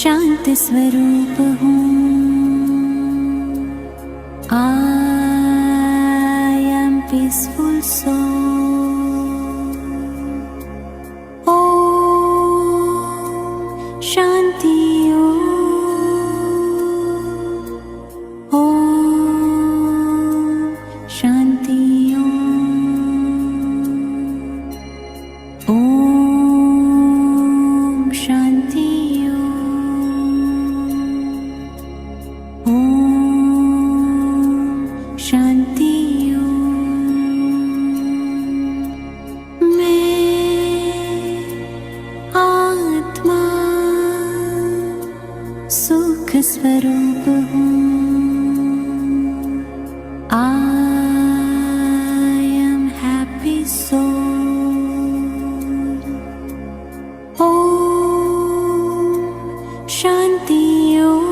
शांत स्वरूप हूँ। I am peaceful soul. Om Shanti Om Shanti Om Shanti Om Shanti सुख स्वरूप हूँ। I am happy soul. Om Shanti Om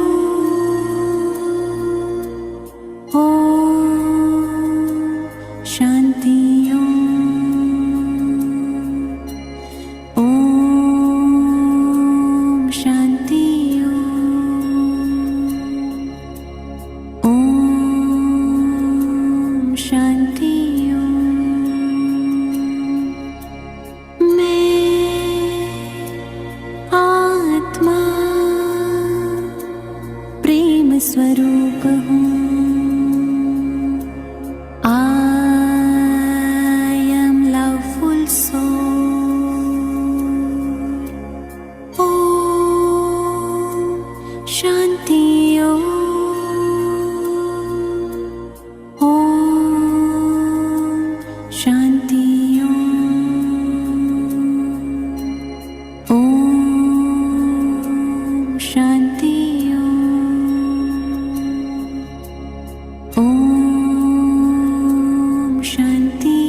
Shanti Om Shanti शांति मैं आत्मा प्रेम स्वरूप हूँ। I am loveful soul. Om Shanti Shanti Om Shanti Om Shanti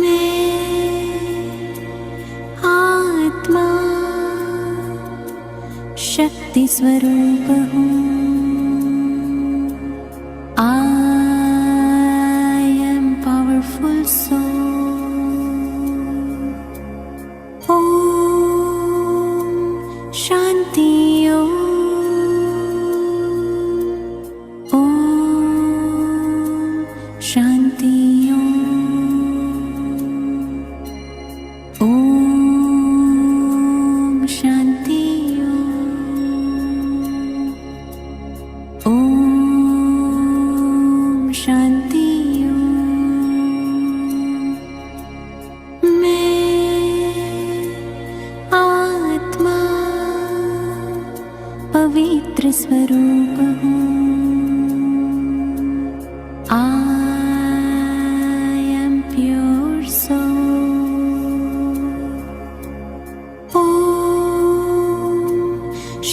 मैं आत्मा शक्ति स्वरूप हूँ। Powerful soul. ओम शांति ओम शांति ओम शांति ओम शांति पवित्र स्वरूप हूँ। I am pure soul. Om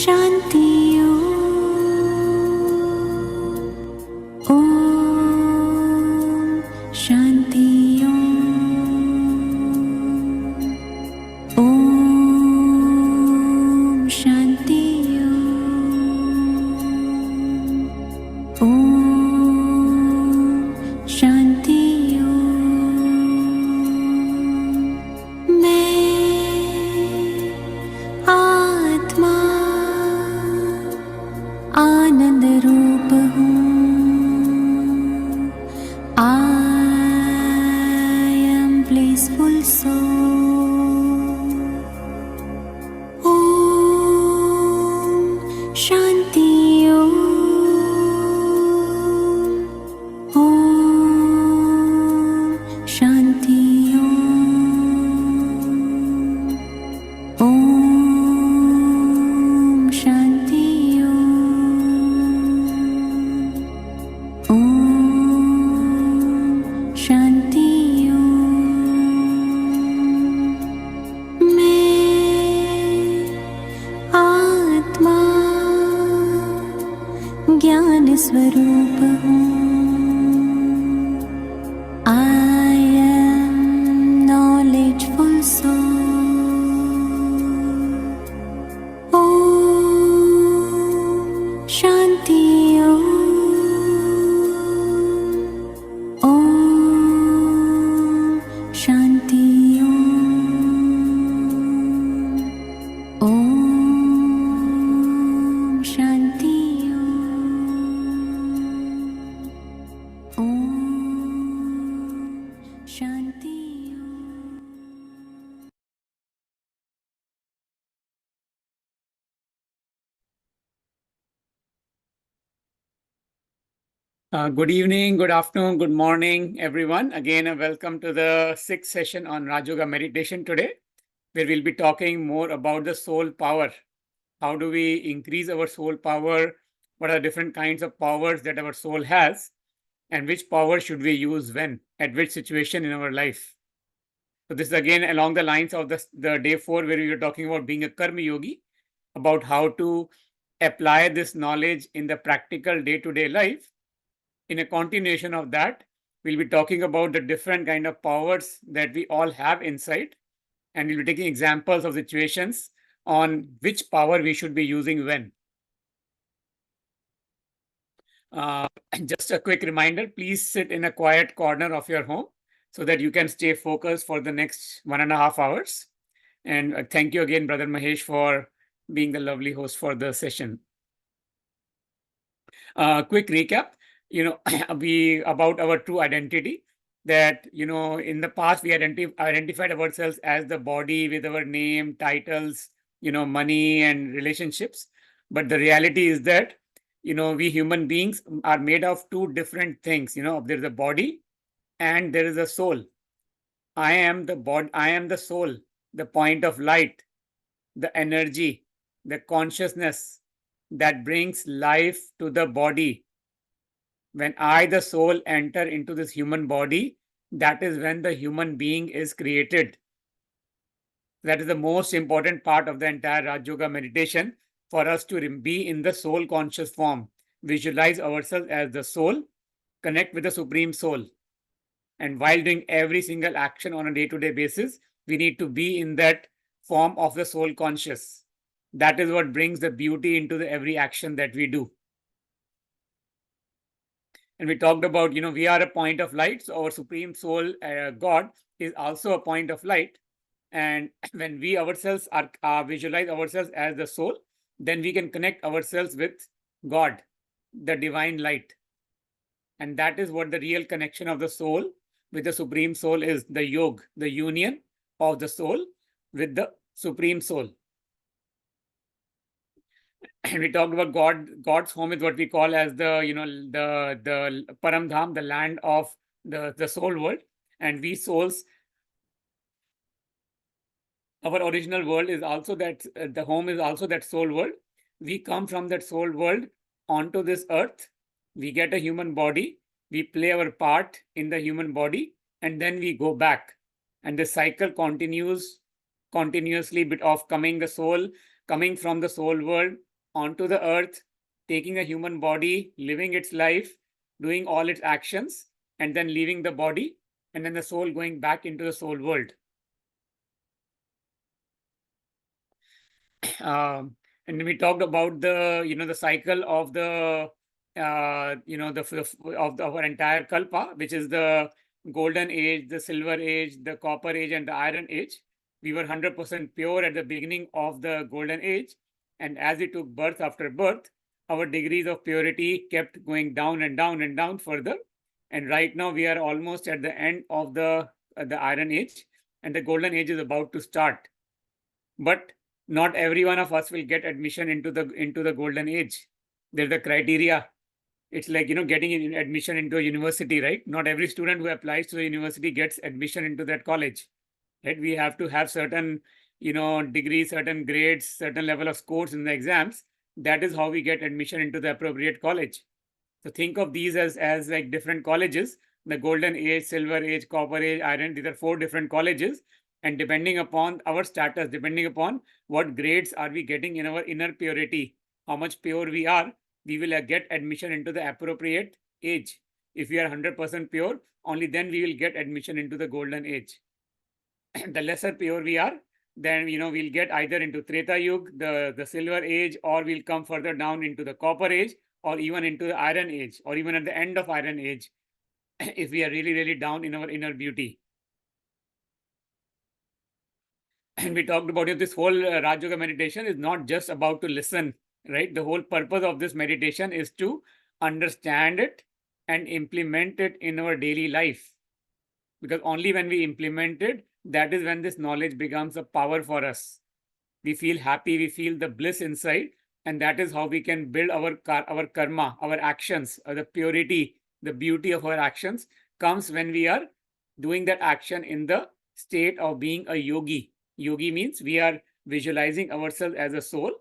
Shanti Om Shanti Om Shanti Om Shanti मैं आत्मा आनंद रूप हूँ। I am blissful soul. Om Shanti Shanti Om Shanti Om Shanti मैं आत्मा ज्ञान स्वरूप हूँ। शांति Good evening, good afternoon, good morning, everyone. Again, welcome to the sixth session on Raj Yoga meditation today, where we'll be talking more about the soul power. How do we increase our soul power? What are the different kinds of powers that our soul has? And which power should we use when, at which situation in our life? So this is again along the lines of the day 4, where we were talking about being a karma yogi, about how to apply this knowledge in the practical day-to-day life. In a continuation of that, we'll be talking about the different kind of powers that we all have inside, and we'll be taking examples of situations on which power we should be using when. Uh, just a quick reminder, please sit in a quiet corner of your home so that you can stay focused for the next 1.5 hours. And thank you again, Brother Mahesh, for being the lovely host for the session. Quick recap, we about our true identity, that, in the past we identified ourselves as the body with our name, titles, money and relationships. But the reality is that, we human beings are made of two different things. There's a body and there is a soul. I am the body, I am the soul, the point of light, the energy, the consciousness that brings life to the body. When I, the soul, enter into this human body, that is when the human being is created. That is the most important part of the entire Raj Yoga meditation, for us to be in the soul conscious form. Visualize ourselves as the soul, connect with the Supreme Soul. And while doing every single action on a day-to-day basis, we need to be in that form of the soul conscious. That is what brings the beauty into every action that we do. And we talked about, we are a point of light. So our Supreme Soul, God, is also a point of light. And when we ourselves visualize ourselves as the soul, then we can connect ourselves with God, the divine light. And that is what the real connection of the soul with the Supreme Soul is, the yog, the union of the soul with the Supreme Soul. And we talked about God's home is what we call as the Param Dham, the land of the soul world. And we souls, our original world is also that, the home is also that soul world. We come from that soul world onto this earth. We get a human body. We play our part in the human body, and then we go back. And the cycle continues continuously, bit of coming from the soul world onto the earth, taking a human body, living its life, doing all its actions, and then leaving the body, and then the soul going back into the soul world. And we talked about the cycle of our entire kalpa, which is the golden age, the silver age, the copper age, and the iron age. We were 100% pure at the beginning of the golden age, and as we took birth after birth, our degrees of purity kept going down and down and down further. And right now we are almost at the end of the iron age, and the golden age is about to start. But not every one of us will get admission into the golden age. There's a criteria. It's like, getting admission into a university, right? Not every student who applies to the university gets admission into that college, right? We have to have certain, degrees, certain grades, certain level of scores in the exams. That is how we get admission into the appropriate college. So think of these as like different colleges: the golden age, silver age, copper age, iron. These are 4 different colleges. And depending upon our status, depending upon what grades are we getting in our inner purity, how much pure we are, we will get admission into the appropriate age. If we are 100% pure, only then we will get admission into the golden age. The lesser pure we are, then we'll get either into Treta Yuga, the silver age, or we'll come further down into the copper age, or even into the iron age, or even at the end of iron age, if we are really, really down in our inner beauty. And we talked about this whole Raj Yoga meditation is not just about to listen, right? The whole purpose of this meditation is to understand it and implement it in our daily life. Because only when we implement it, that is when this knowledge becomes a power for us. We feel happy, we feel the bliss inside, and that is how we can build our karma, our actions, the purity The beauty of our actions comes when we are doing that action in the state of being a yogi. Yogi means we are visualizing ourselves as a soul.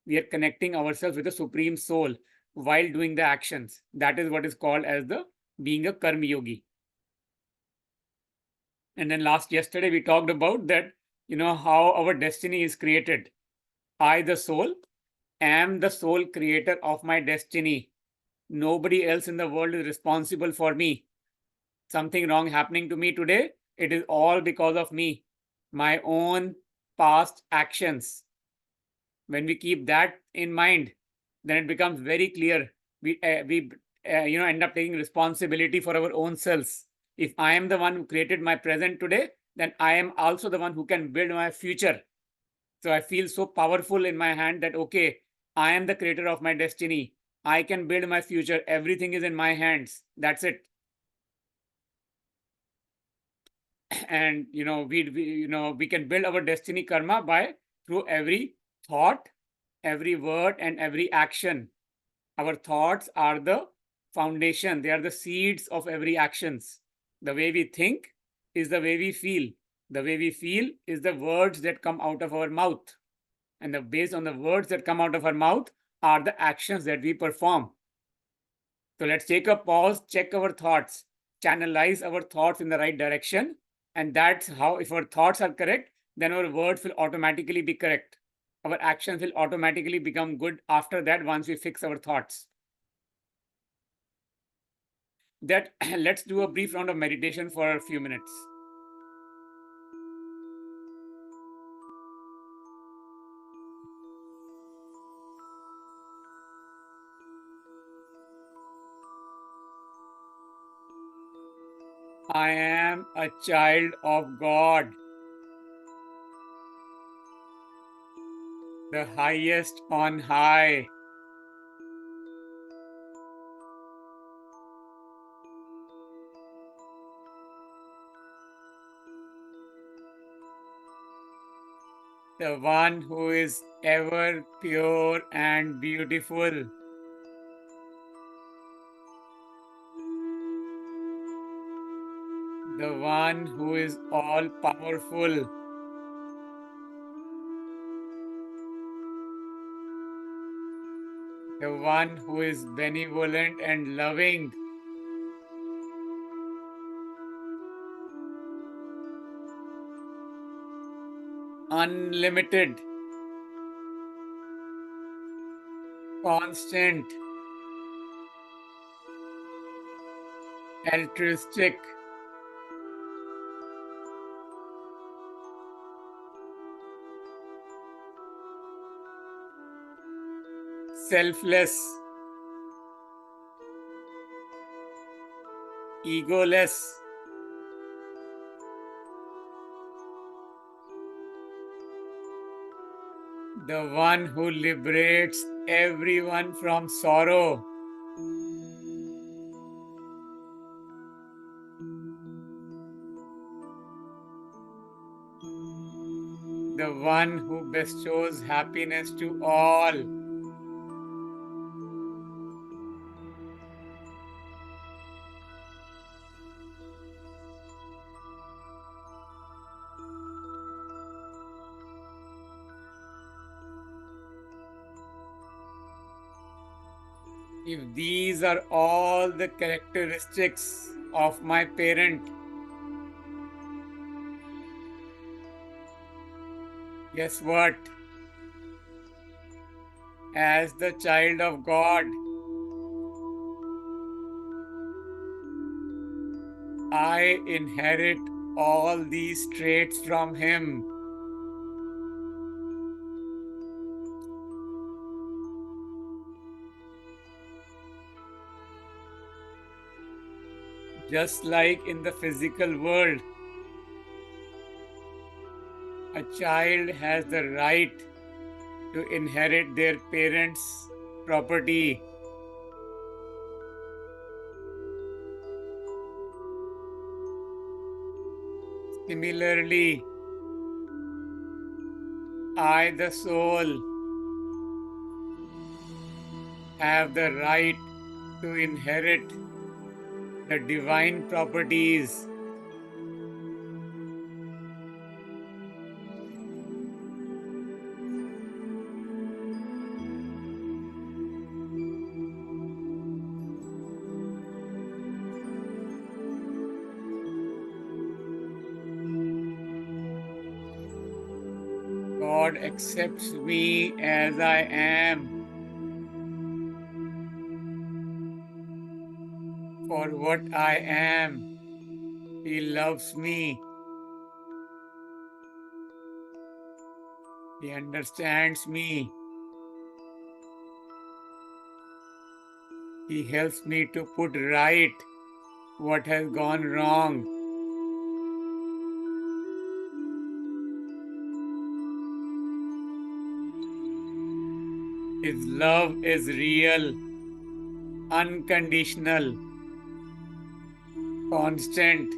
We are connecting ourselves with the supreme soul while doing the actions. That is what is called as the being a karma yogi. And then yesterday we talked about that, how our destiny is created. I, the soul, am the sole creator of my destiny. Nobody else in the world is responsible for me. Something wrong happening to me today, it is all because of me, my own past actions. When we keep that in mind, then it becomes very clear. We end up taking responsibility for our own selves. If I am the one who created my present today, then I am also the one who can build my future. So I feel so powerful in my hand that, okay, I am the creator of my destiny. I can build my future. Everything is in my hands. That's it. And we can build our destiny karma by through every thought, every word, and every action. Our thoughts are the foundation. They are the seeds of every actions. The way we think is the way we feel. The way we feel is the words that come out of our mouth. And based on the words that come out of our mouth are the actions that we perform. So let's take a pause, check our thoughts, channelize our thoughts in the right direction. And that's how, if our thoughts are correct, then our words will automatically be correct. Our actions will automatically become good after that once we fix our thoughts. That let's do a brief round of meditation for a few minutes. I am a child of God, the highest on high. The one who is ever pure and beautiful. The one who is all powerful. The one who is benevolent and loving. Unlimited. Constant. Altruistic. Selfless. Egoless. The one who liberates everyone from sorrow. The one who bestows happiness to all. If these are all the characteristics of my parent, guess what? As the child of God, I inherit all these traits from him. Just like in the physical world, a child has the right to inherit their parents' property. Similarly, I, the soul, have the right to inherit the divine properties, God accepts me as I am for what I am. He loves me. He understands me. He helps me to put right what has gone wrong. His love is real, unconditional, constant.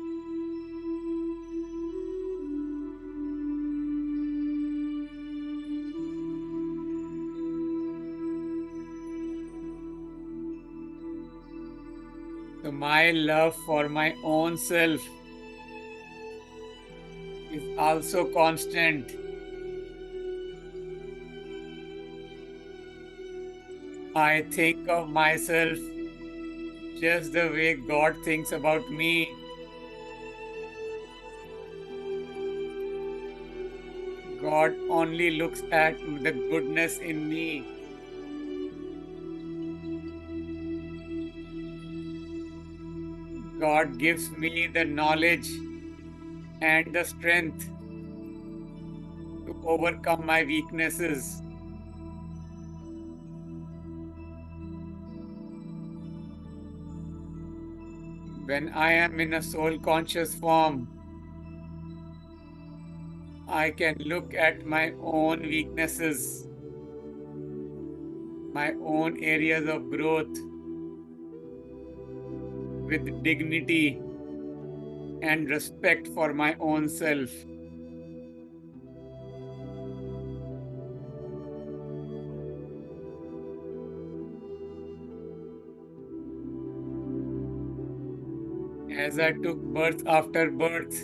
So my love for my own self is also constant. I think of myself just the way God thinks about me. God only looks at the goodness in me. God gives me the knowledge and the strength to overcome my weaknesses. When I am in a soul conscious form, I can look at my own weaknesses, my own areas of growth with dignity and respect for my own self. As I took birth after birth,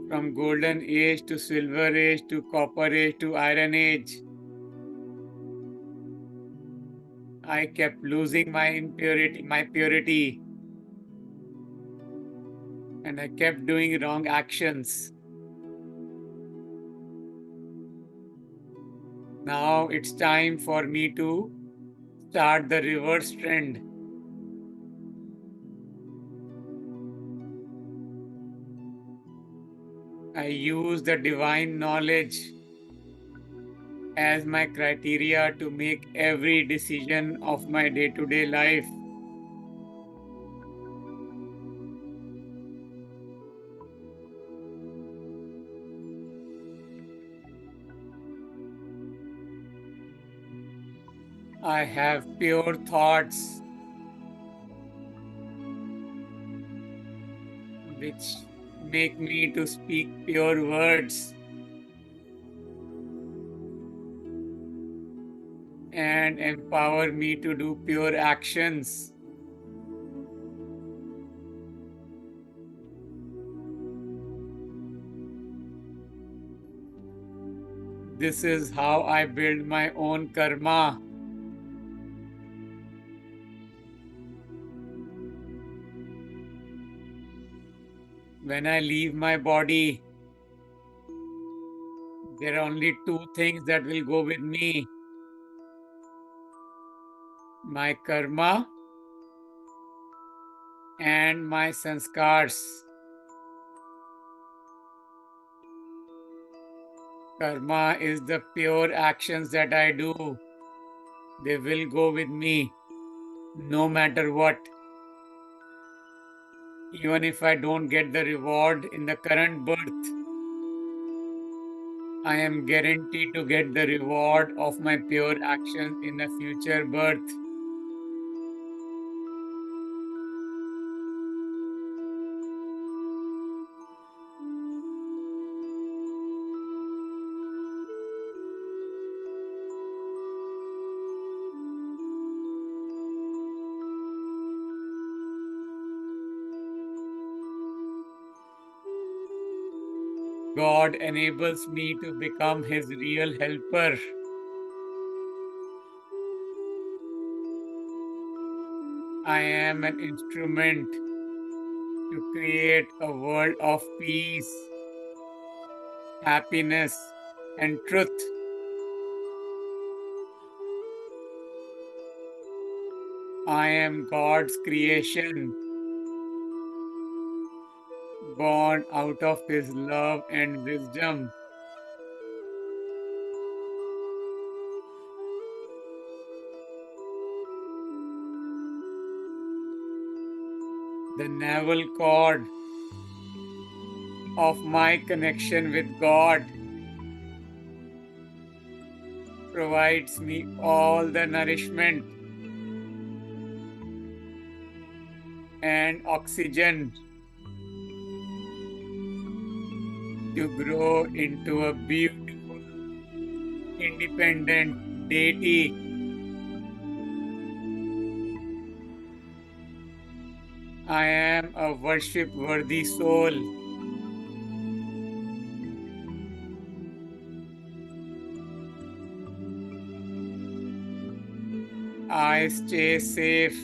from golden age to silver age to copper age to iron age, I kept losing my impurity, my purity, and I kept doing wrong actions. Now it's time for me to start the reverse trend. I use the divine knowledge as my criteria to make every decision of my day-to-day life. I have pure thoughts which make me to speak pure words and empower me to do pure actions. This is how I build my own karma. When I leave my body, there are only two things that will go with me: my karma and my sanskars. Karma is the pure actions that I do. They will go with me no matter what. Even if I don't get the reward in the current birth, I am guaranteed to get the reward of my pure actions in a future birth. God enables me to become his real helper. I am an instrument to create a world of peace, happiness, and truth. I am God's creation, born out of his love and wisdom. The navel cord of my connection with God provides me all the nourishment and oxygen to grow into a beautiful, independent deity. I am a worship worthy soul. I stay safe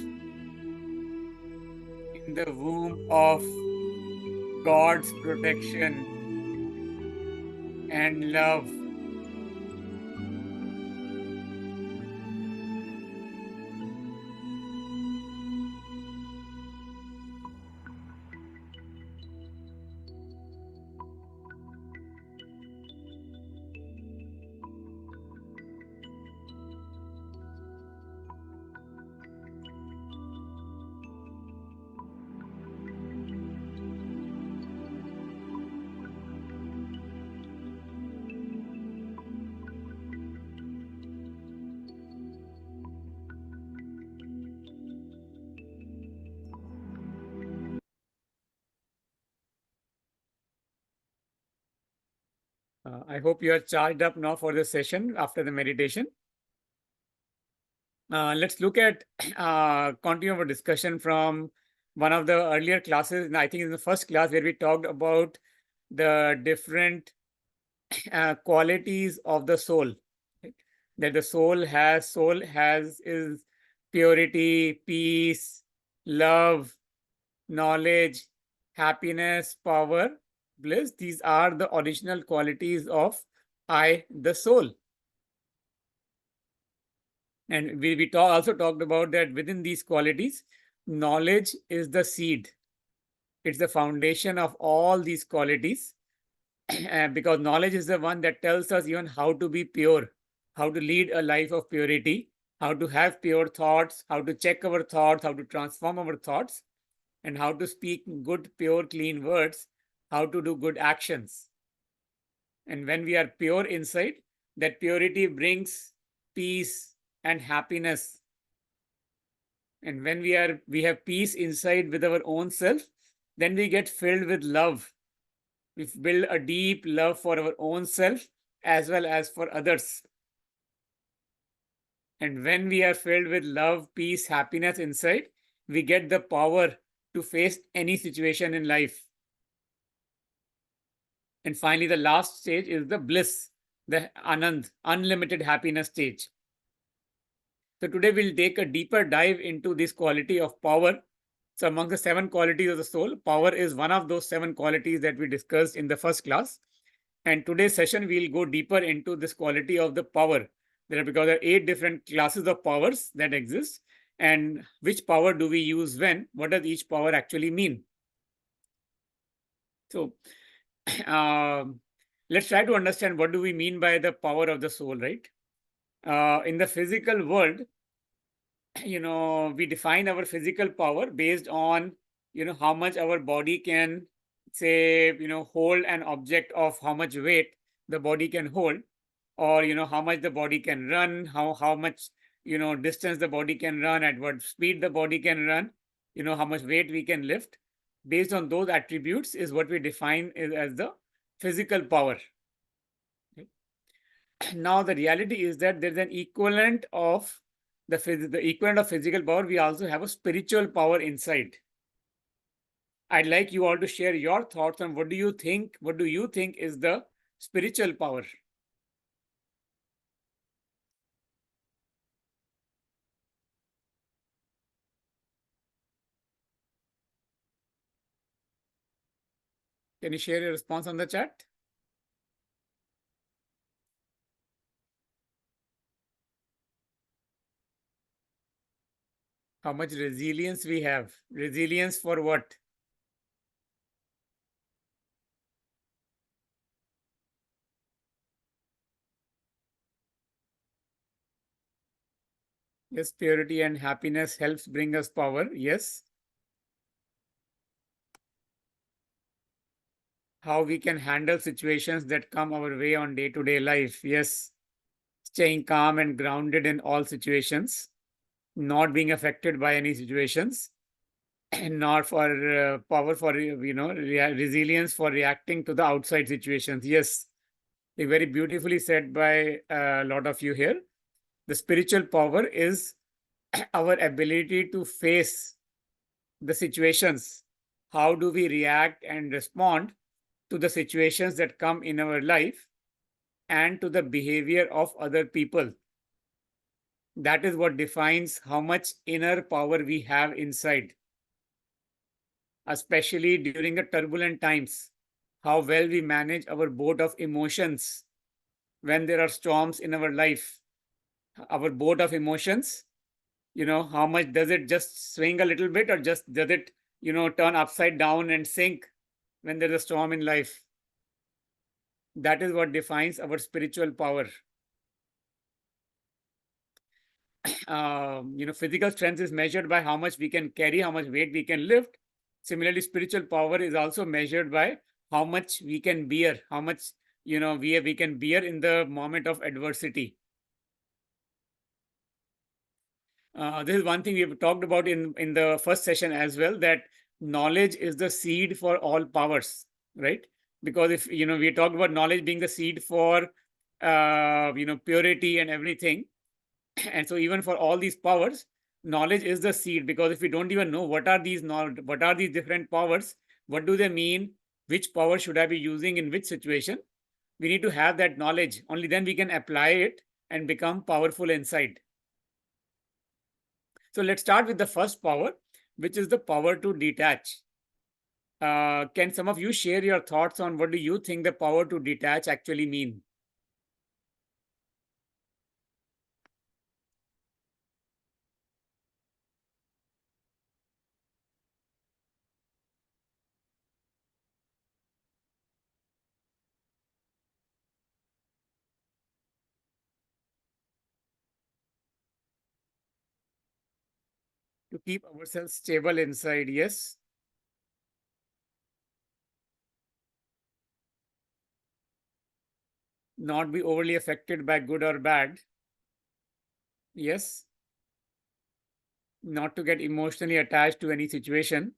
in the womb of God's protection and love. I hope you are charged up now for the session after the meditation. Let's look at continue our discussion from one of the earlier classes. And I think in the first class where we talked about the different qualities of the soul, right? That the soul has is purity, peace, love, knowledge, happiness, power, bliss. These are the original qualities of I, the soul. And we also talked about that within these qualities, knowledge is the seed. It's the foundation of all these qualities. Because knowledge is the one that tells us even how to be pure, how to lead a life of purity, how to have pure thoughts, how to check our thoughts, how to transform our thoughts, and how to speak good, pure, clean words, how to do good actions. And when we are pure inside, that purity brings peace and happiness. And when we have peace inside with our own self, then we get filled with love. We build a deep love for our own self as well as for others. And when we are filled with love, peace, happiness inside, we get the power to face any situation in life. And finally, the last stage is the bliss, the Anand, unlimited happiness stage. So today we'll take a deeper dive into this quality of power. So among the 7 qualities of the soul, power is one of those 7 qualities that we discussed in the first class. And today's session, we'll go deeper into this quality of the power. Because there are 8 different classes of powers that exist. And which power do we use when? What does each power actually mean? So let's try to understand what do we mean by the power of the soul, right? In the physical world, we define our physical power based on, how much our body can, say, hold an object of how much weight the body can hold, or, how much the body can run, how much, distance the body can run, at what speed the body can run, how much weight we can lift. Based on those attributes is what we define as the physical power. Okay. Now, the reality is that there's an equivalent of the equivalent of physical power. We also have a spiritual power inside. I'd like you all to share your thoughts on what do you think is the spiritual power? Can you share your response on the chat? How much resilience we have? Resilience for what? Yes, purity and happiness helps bring us power. Yes. How we can handle situations that come our way on day-to-day life. Yes. Staying calm and grounded in all situations, not being affected by any situations, and not for power for resilience for reacting to the outside situations. Yes, very beautifully said by a lot of you here. The spiritual power is our ability to face the situations. How do we react and respond to the situations that come in our life and to the behavior of other people? That is what defines how much inner power we have inside, especially during the turbulent times. How well we manage our boat of emotions when there are storms in our life. Our boat of emotions, how much does it just swing a little bit, or just does it, turn upside down and sink when there's a storm in life? That is what defines our spiritual power. Physical strength is measured by how much we can carry, how much weight we can lift. Similarly, spiritual power is also measured by how much we can bear, how much we can bear in the moment of adversity. This is one thing we have talked about in the first session as well, that knowledge is the seed for all powers, right? Because if we talked about knowledge being the seed for purity and everything, and so even for all these powers, knowledge is the seed. Because if we don't even know what are these different powers, what do they mean, which power should I be using in which situation, we need to have that knowledge. Only then we can apply it and become powerful inside. So let's start with the first power, which is the power to detach. Can some of you share your thoughts on what do you think the power to detach actually mean? To keep ourselves stable inside, yes. Not be overly affected by good or bad. Yes. Not to get emotionally attached to any situation.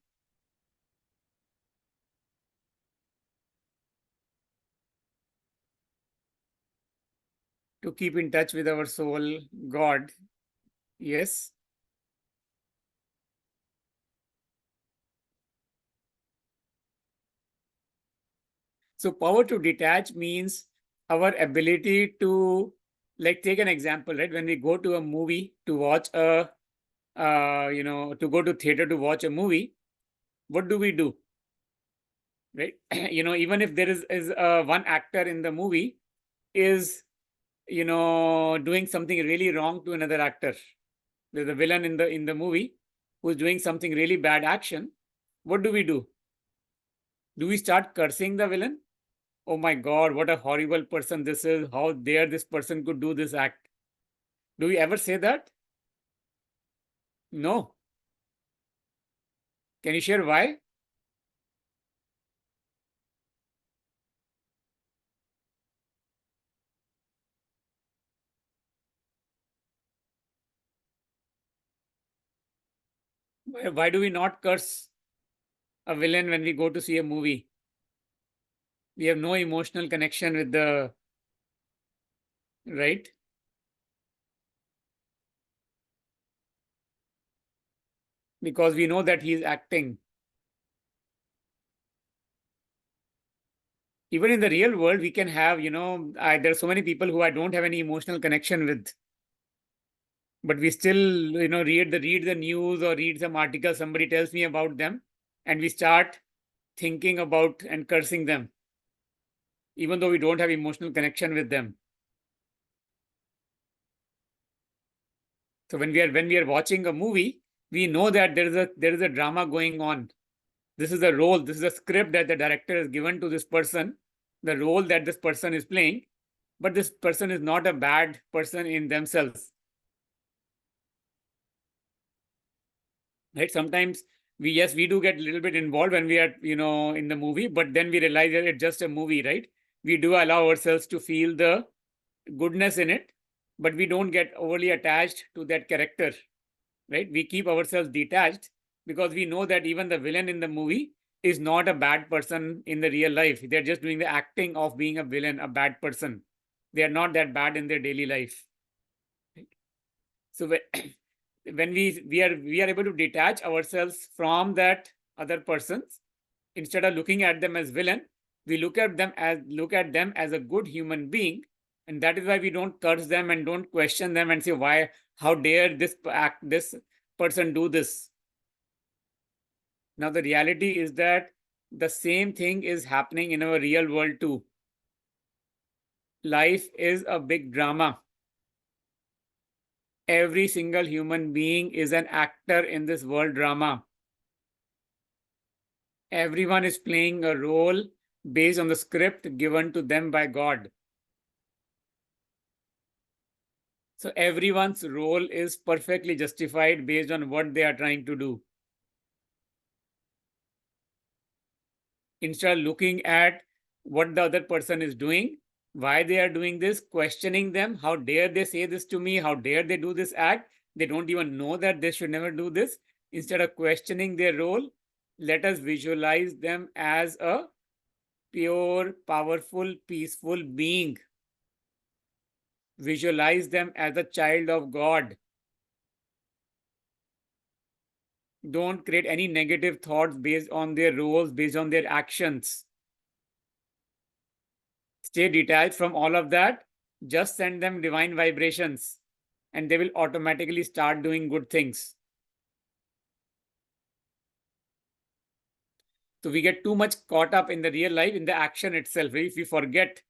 To keep in touch with our soul, God. Yes. So power to detach means our ability to, like, take an example, right? When we go to a movie to watch to go to theater to watch a movie, what do? Right? Even if there is one actor in the movie is, doing something really wrong to another actor. There's a villain in the movie who's doing something really bad action. What do? Do we start cursing the villain? Oh my God, what a horrible person this is. How dare this person could do this act? Do we ever say that? No. Can you share why? Why do we not curse a villain when we go to see a movie? We have no emotional connection with the, right? Because we know that he's acting. Even in the real world, we can have, there are so many people who I don't have any emotional connection with, but we still, read the news or read some article, somebody tells me about them, and we start thinking about and cursing them, even though we don't have emotional connection with them. So when we are watching a movie, we know that there is a drama going on. This is a role, this is a script that the director has given to this person, the role that this person is playing, but this person is not a bad person in themselves. Right? Sometimes we do get a little bit involved when we are, in the movie, but then we realize that it's just a movie, right? We do allow ourselves to feel the goodness in it, but we don't get overly attached to that character, right? We keep ourselves detached because we know that even the villain in the movie is not a bad person in the real life. They're just doing the acting of being a villain, a bad person. They are not that bad in their daily life. Right? So when we are able to detach ourselves from that other persons, instead of looking at them as villain, we look at them as a good human being, and that is why we don't curse them and don't question them and say, why, how dare this person do this. Now the reality is that the same thing is happening in our real world too. Life is a big drama. Every single human being is an actor in this world drama. Everyone is playing a role based on the script given to them by God. So everyone's role is perfectly justified based on what they are trying to do. Instead of looking at what the other person is doing, why they are doing this, questioning them, how dare they say this to me, how dare they do this act, they don't even know that they should never do this. Instead of questioning their role, let us visualize them as a pure, powerful, peaceful being. Visualize them as a child of God. Don't create any negative thoughts based on their roles, based on their actions. Stay detached from all of that. Just send them divine vibrations, and they will automatically start doing good things. So we get too much caught up in the real life, in the action itself. If we forget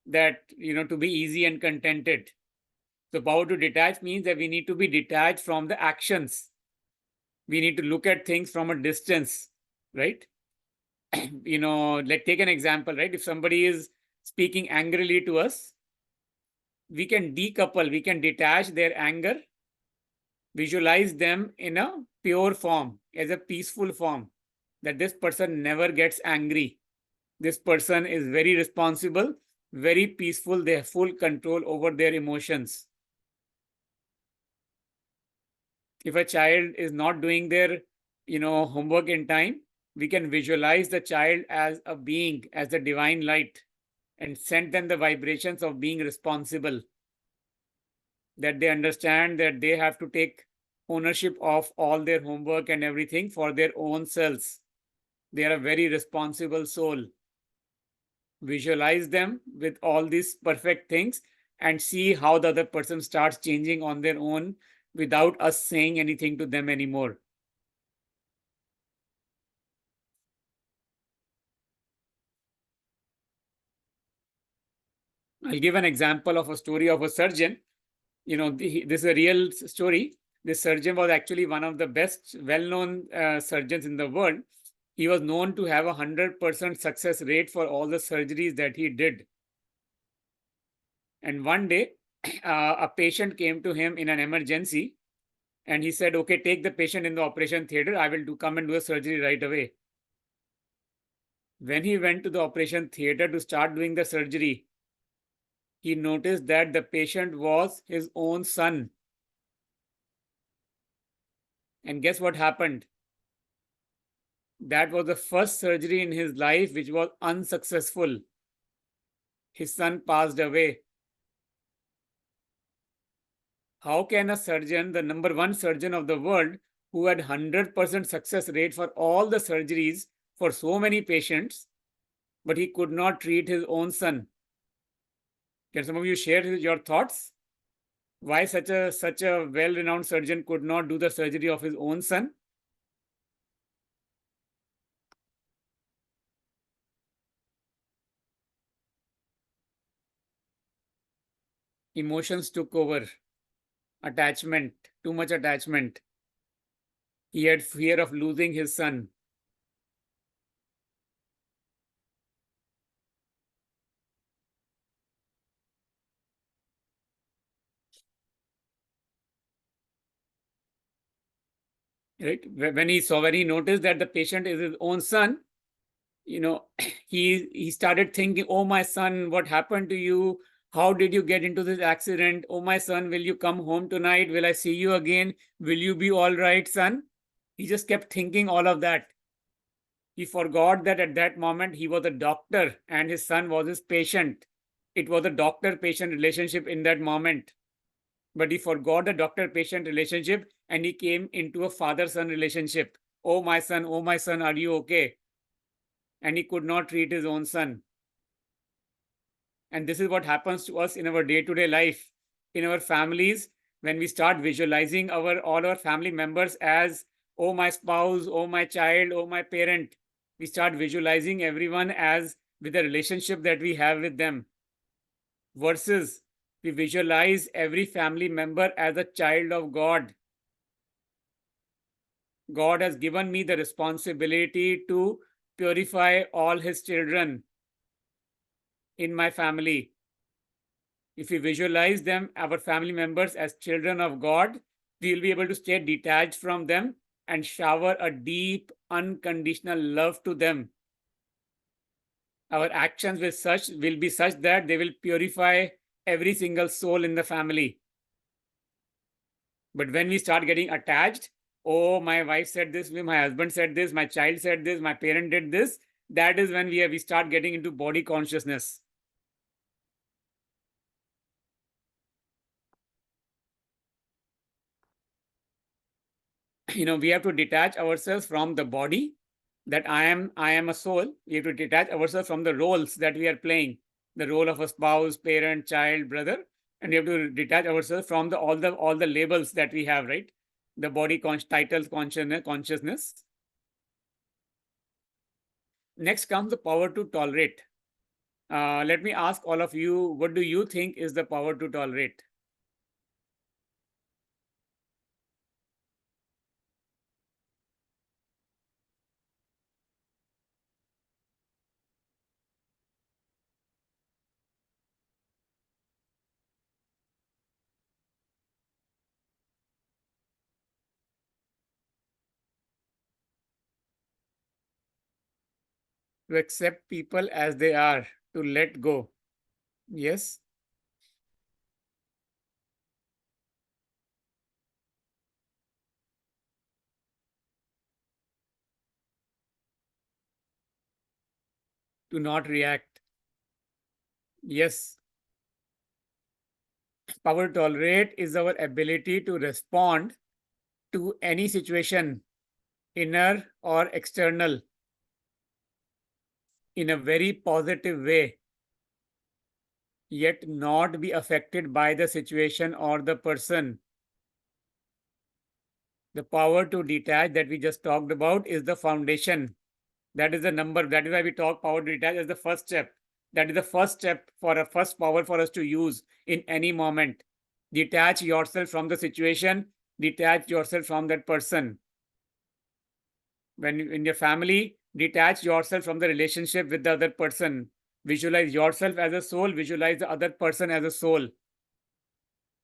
that, to be easy and contented. The power to detach means that we need to be detached from the actions. We need to look at things from a distance, right? Let's take an example, right? If somebody is speaking angrily to us, we can decouple, we can detach their anger, visualize them in a pure form, as a peaceful form, that this person never gets angry. This person is very responsible, very peaceful, they have full control over their emotions. If a child is not doing their, homework in time, we can visualize the child as a being, as the divine light, and send them the vibrations of being responsible, that they understand that they have to take ownership of all their homework and everything for their own selves. They are a very responsible soul. Visualize them with all these perfect things and see how the other person starts changing on their own without us saying anything to them anymore. I'll give an example of a story of a surgeon. This is a real story. This surgeon was actually one of the best well-known surgeons in the world. He was known to have 100% success rate for all the surgeries that he did. And one day, a patient came to him in an emergency, and he said, "Okay, take the patient in the operation theater. I will come and do a surgery right away." When he went to the operation theater to start doing the surgery, he noticed that the patient was his own son. And guess what happened? That was the first surgery in his life which was unsuccessful. His son passed away. How can a surgeon, the number one surgeon of the world, who had 100% success rate for all the surgeries for so many patients, but he could not treat his own son. Can some of you share your thoughts? Why such a well-renowned surgeon could not do the surgery of his own son? Emotions took over. Attachment, too much attachment. He had fear of losing his son. Right? When he noticed that the patient is his own son, he started thinking, oh my son, what happened to you? How did you get into this accident? Oh my son, will you come home tonight? Will I see you again? Will you be all right, son? He just kept thinking all of that. He forgot that at that moment he was a doctor and his son was his patient. It was a doctor patient relationship in that moment. But he forgot the doctor patient relationship and he came into a father son relationship. Oh my son, are you okay? And he could not treat his own son. And this is what happens to us in our day-to-day life, in our families, when we start visualizing all our family members as, oh my spouse, oh my child, oh my parent. We start visualizing everyone as with the relationship that we have with them. Versus we visualize every family member as a child of God. God has given me the responsibility to purify all his children in my family. If we visualize them, our family members, as children of God, we will be able to stay detached from them and shower a deep, unconditional love to them. Our actions will be such that they will purify every single soul in the family. But when we start getting attached, oh, my wife said this, my husband said this, my child said this, my parent did this, that is when we start getting into body consciousness. We have to detach ourselves from the body, that I am a soul. We have to detach ourselves from the roles that we are playing, the role of a spouse, parent, child, brother, and we have to detach ourselves from all the labels that we have, right? The body titles, consciousness. Next comes the power to tolerate. Let me ask all of you, what do you think is the power to tolerate? To accept people as they are, to let go. Yes. To not react. Yes. Power to tolerate is our ability to respond to any situation, inner or external, in a very positive way, yet not be affected by the situation or the person. The power to detach that we just talked about is the foundation. That is the number. That is why we talk power to detach as the first step. That is the first step for a first power for us to use in any moment. Detach yourself from the situation, detach yourself from that person. When in your family, detach yourself from the relationship with the other person. Visualize yourself as a soul, visualize the other person as a soul.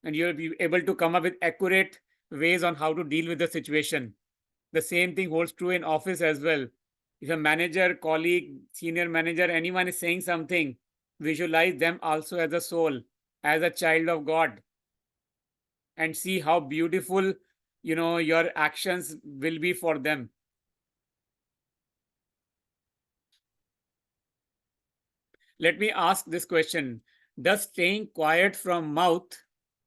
And you'll be able to come up with accurate ways on how to deal with the situation. The same thing holds true in office as well. If a manager, colleague, senior manager, anyone is saying something, visualize them also as a soul, as a child of God, and see how beautiful, your actions will be for them. Let me ask this question. Does staying quiet from mouth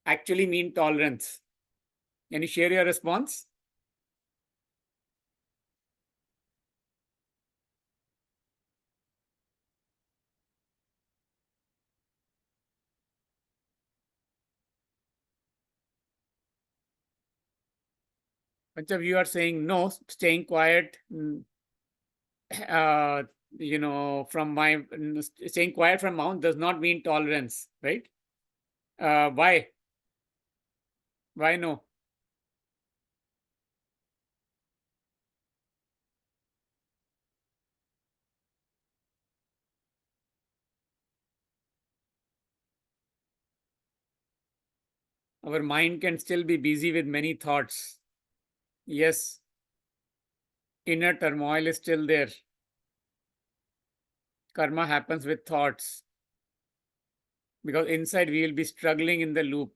actually mean tolerance? Can you share your response? bunch of you are saying no, staying quiet, uh, staying quiet from mouth does not mean tolerance, right? Why? Why no? Our mind can still be busy with many thoughts. Yes, inner turmoil is still there. Karma happens with thoughts because inside we will be struggling in the loop.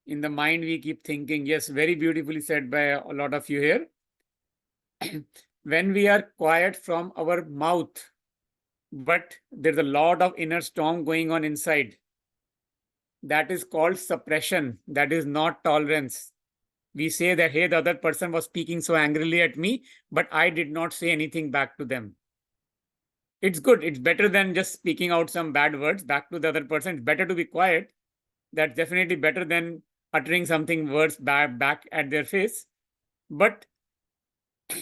In the mind, we keep thinking. Yes, very beautifully said by a lot of you here. When we are quiet from our mouth, but there's a lot of inner storm going on inside, that is called suppression. That is not tolerance. We say that, hey, the other person was speaking so angrily at me, but I did not say anything back to them. It's good. It's better than just speaking out some bad words back to the other person. It's better to be quiet. That's definitely better than uttering something worse back at their face. But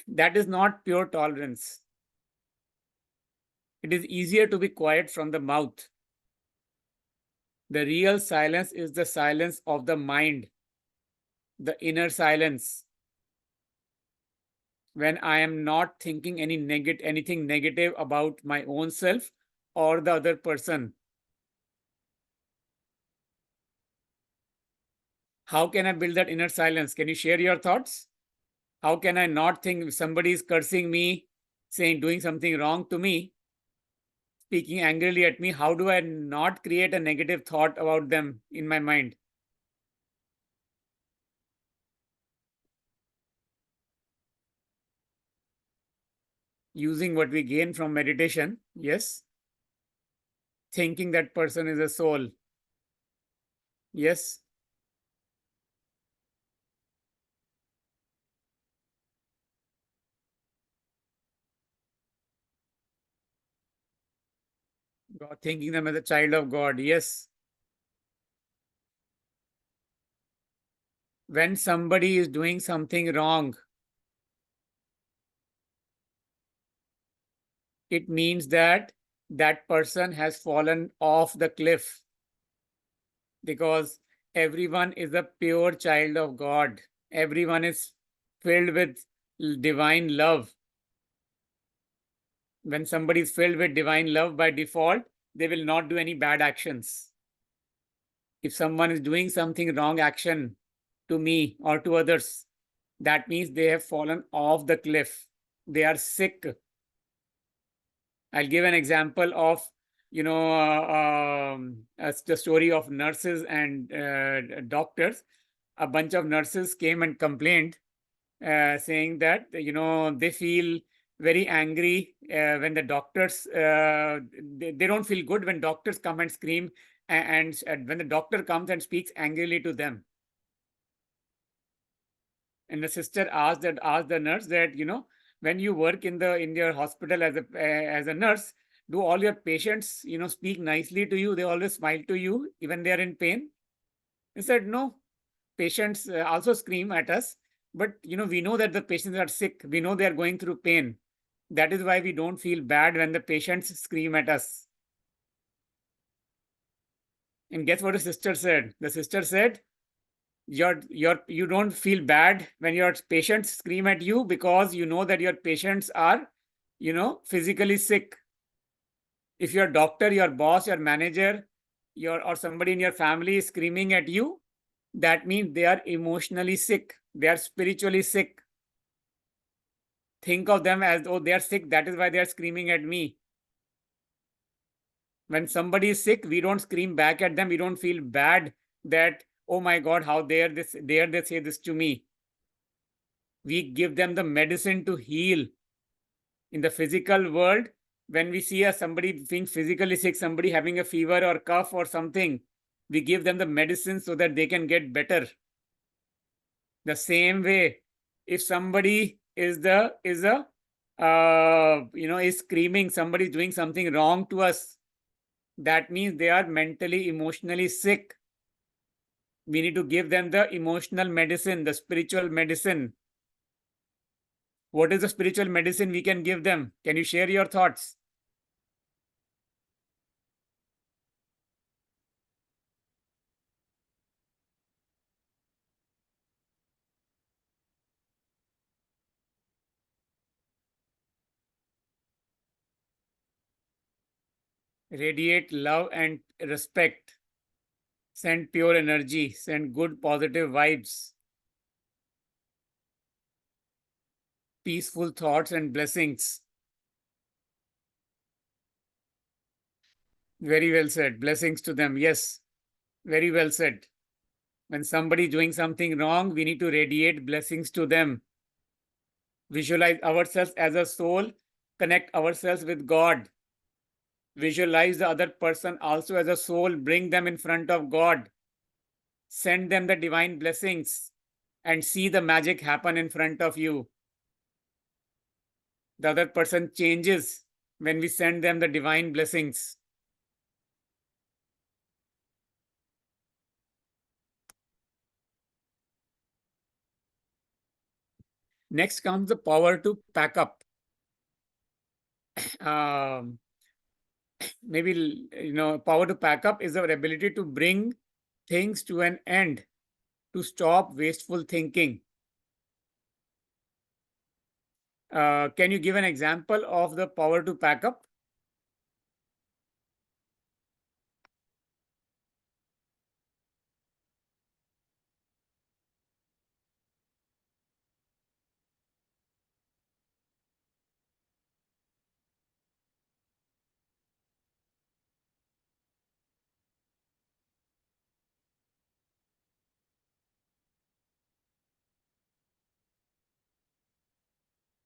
that is not pure tolerance. It is easier to be quiet from the mouth. The real silence is the silence of the mind, the inner silence. When I am not thinking anything negative about my own self or the other person. How can I build that inner silence? Can you share your thoughts? How can I not think if somebody is cursing me, doing something wrong to me, speaking angrily at me? How do I not create a negative thought about them in my mind? Using what we gain from meditation, yes. Thinking that person is a soul, yes. God, thinking them as a child of God, yes. When somebody is doing something wrong, it means that that person has fallen off the cliff, because everyone is a pure child of God. Everyone is filled with divine love. When somebody is filled with divine love by default, they will not do any bad actions. If someone is doing something wrong action to me or to others, that means they have fallen off the cliff. They are sick. I'll give an example of, the story of nurses and doctors. A bunch of nurses came and complained, saying that, they feel very angry when the doctors, they don't feel good when doctors come and scream, and when the doctor comes and speaks angrily to them. And the sister asked the nurse that, when you work in your hospital as a nurse, do all your patients, speak nicely to you? They always smile to you even they are in pain? He said, no, patients also scream at us, but we know that the patients are sick. We know they are going through pain. That is why we don't feel bad when the patients scream at us. And guess what the sister said? The sister said, you don't feel bad when your patients scream at you because you know that your patients are, physically sick. If your doctor, your boss, your manager, or somebody in your family is screaming at you, that means they are emotionally sick. They are spiritually sick. Think of them as though they are sick. That is why they are screaming at me. When somebody is sick, we don't scream back at them. We don't feel bad that, oh my God, how dare they say this to me. We give them the medicine to heal. In the physical world, when we see somebody being physically sick, somebody having a fever or cough or something, we give them the medicine so that they can get better. The same way, if somebody is screaming, somebody is doing something wrong to us, that means they are mentally, emotionally sick. We need to give them the emotional medicine, the spiritual medicine. What is the spiritual medicine we can give them? Can you share your thoughts? Radiate love and respect. Send pure energy. Send good positive vibes. Peaceful thoughts and blessings. Very well said. Blessings to them. Yes, very well said. When somebody is doing something wrong, we need to radiate blessings to them. Visualize ourselves as a soul, connect ourselves with God. Visualize the other person also as a soul, bring them in front of God. Send them the divine blessings and see the magic happen in front of you. The other person changes when we send them the divine blessings. Next comes the power to pack up. Um, Maybe, power to pack up is our ability to bring things to an end, to stop wasteful thinking. Can you give an example of the power to pack up?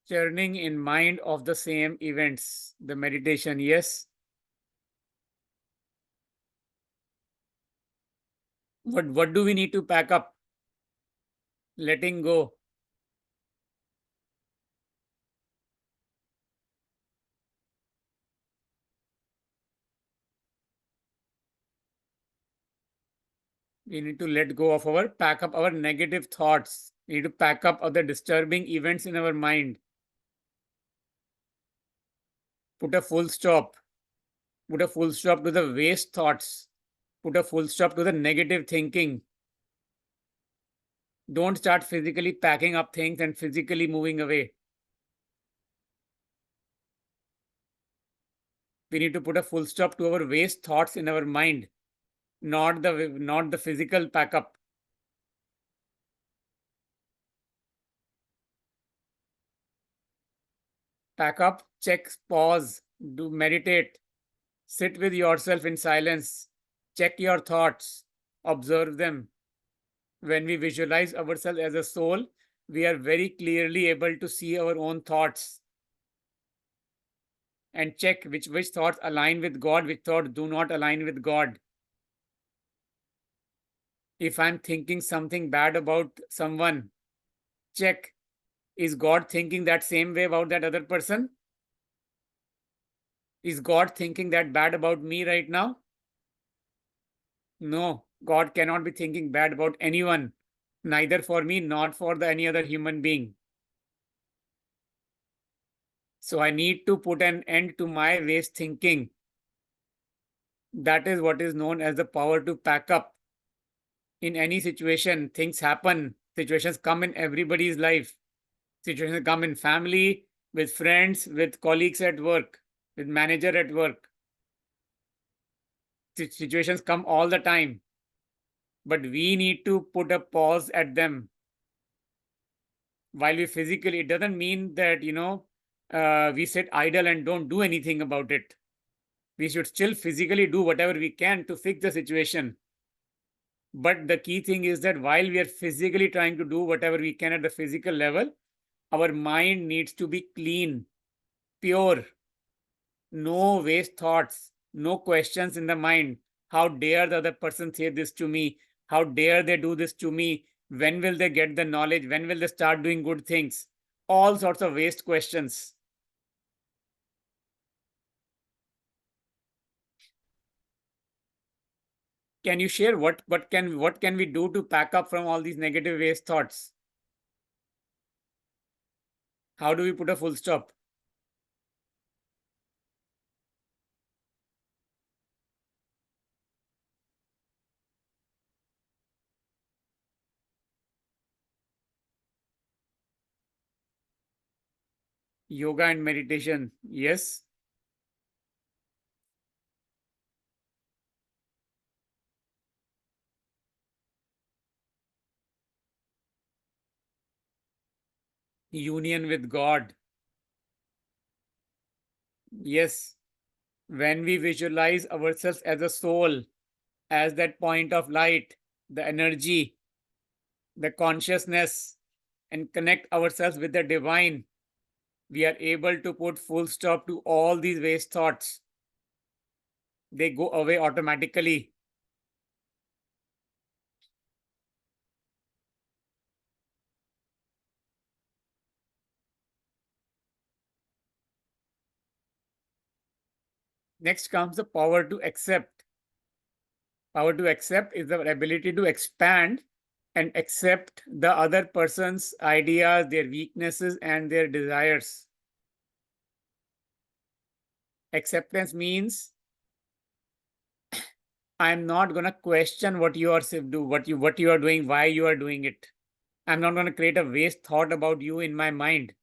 Churning in mind of the same events. The meditation, yes. What do we need to pack up? Letting go. We need to let go of pack up our negative thoughts. We need to pack up other disturbing events in our mind. Put a full stop. Put a full stop to the waste thoughts. Put a full stop to the negative thinking. Don't start physically packing up things and physically moving away. We need to put a full stop to our waste thoughts in our mind, not the physical pack up. Pack up, check, pause, do meditate, sit with yourself in silence, check your thoughts, observe them. When we visualize ourselves as a soul, we are very clearly able to see our own thoughts and check which thoughts align with God, which thoughts do not align with God. If I'm thinking something bad about someone, check, is God thinking that same way about that other person? Is God thinking that bad about me right now? No, God cannot be thinking bad about anyone, neither for me, nor for any other human being. So I need to put an end to my waste thinking. That is what is known as the power to pack up. In any situation, things happen, situations come in everybody's life. Situations come in family, with friends, with colleagues at work, with manager at work. Situations come all the time, but we need to put a pause at them. While we physically, it doesn't mean that, we sit idle and don't do anything about it. We should still physically do whatever we can to fix the situation. But the key thing is that while we are physically trying to do whatever we can at the physical level, our mind needs to be clean, pure, no waste thoughts, no questions in the mind. How dare the other person say this to me? How dare they do this to me? When will they get the knowledge? When will they start doing good things? All sorts of waste questions. Can you share what can we do to pack up from all these negative waste thoughts? How do we put a full stop? Yoga and meditation. Yes. Union with God. Yes. When we visualize ourselves as a soul, as that point of light, the energy, the consciousness, and connect ourselves with the divine, we are able to put full stop to all these waste thoughts. They go away automatically. Next comes the power to accept. Power to accept is the ability to expand and accept the other person's ideas, their weaknesses, and their desires. Acceptance means I'm not gonna question what you are what you are doing, why you are doing it. I'm not gonna create a waste thought about you in my mind.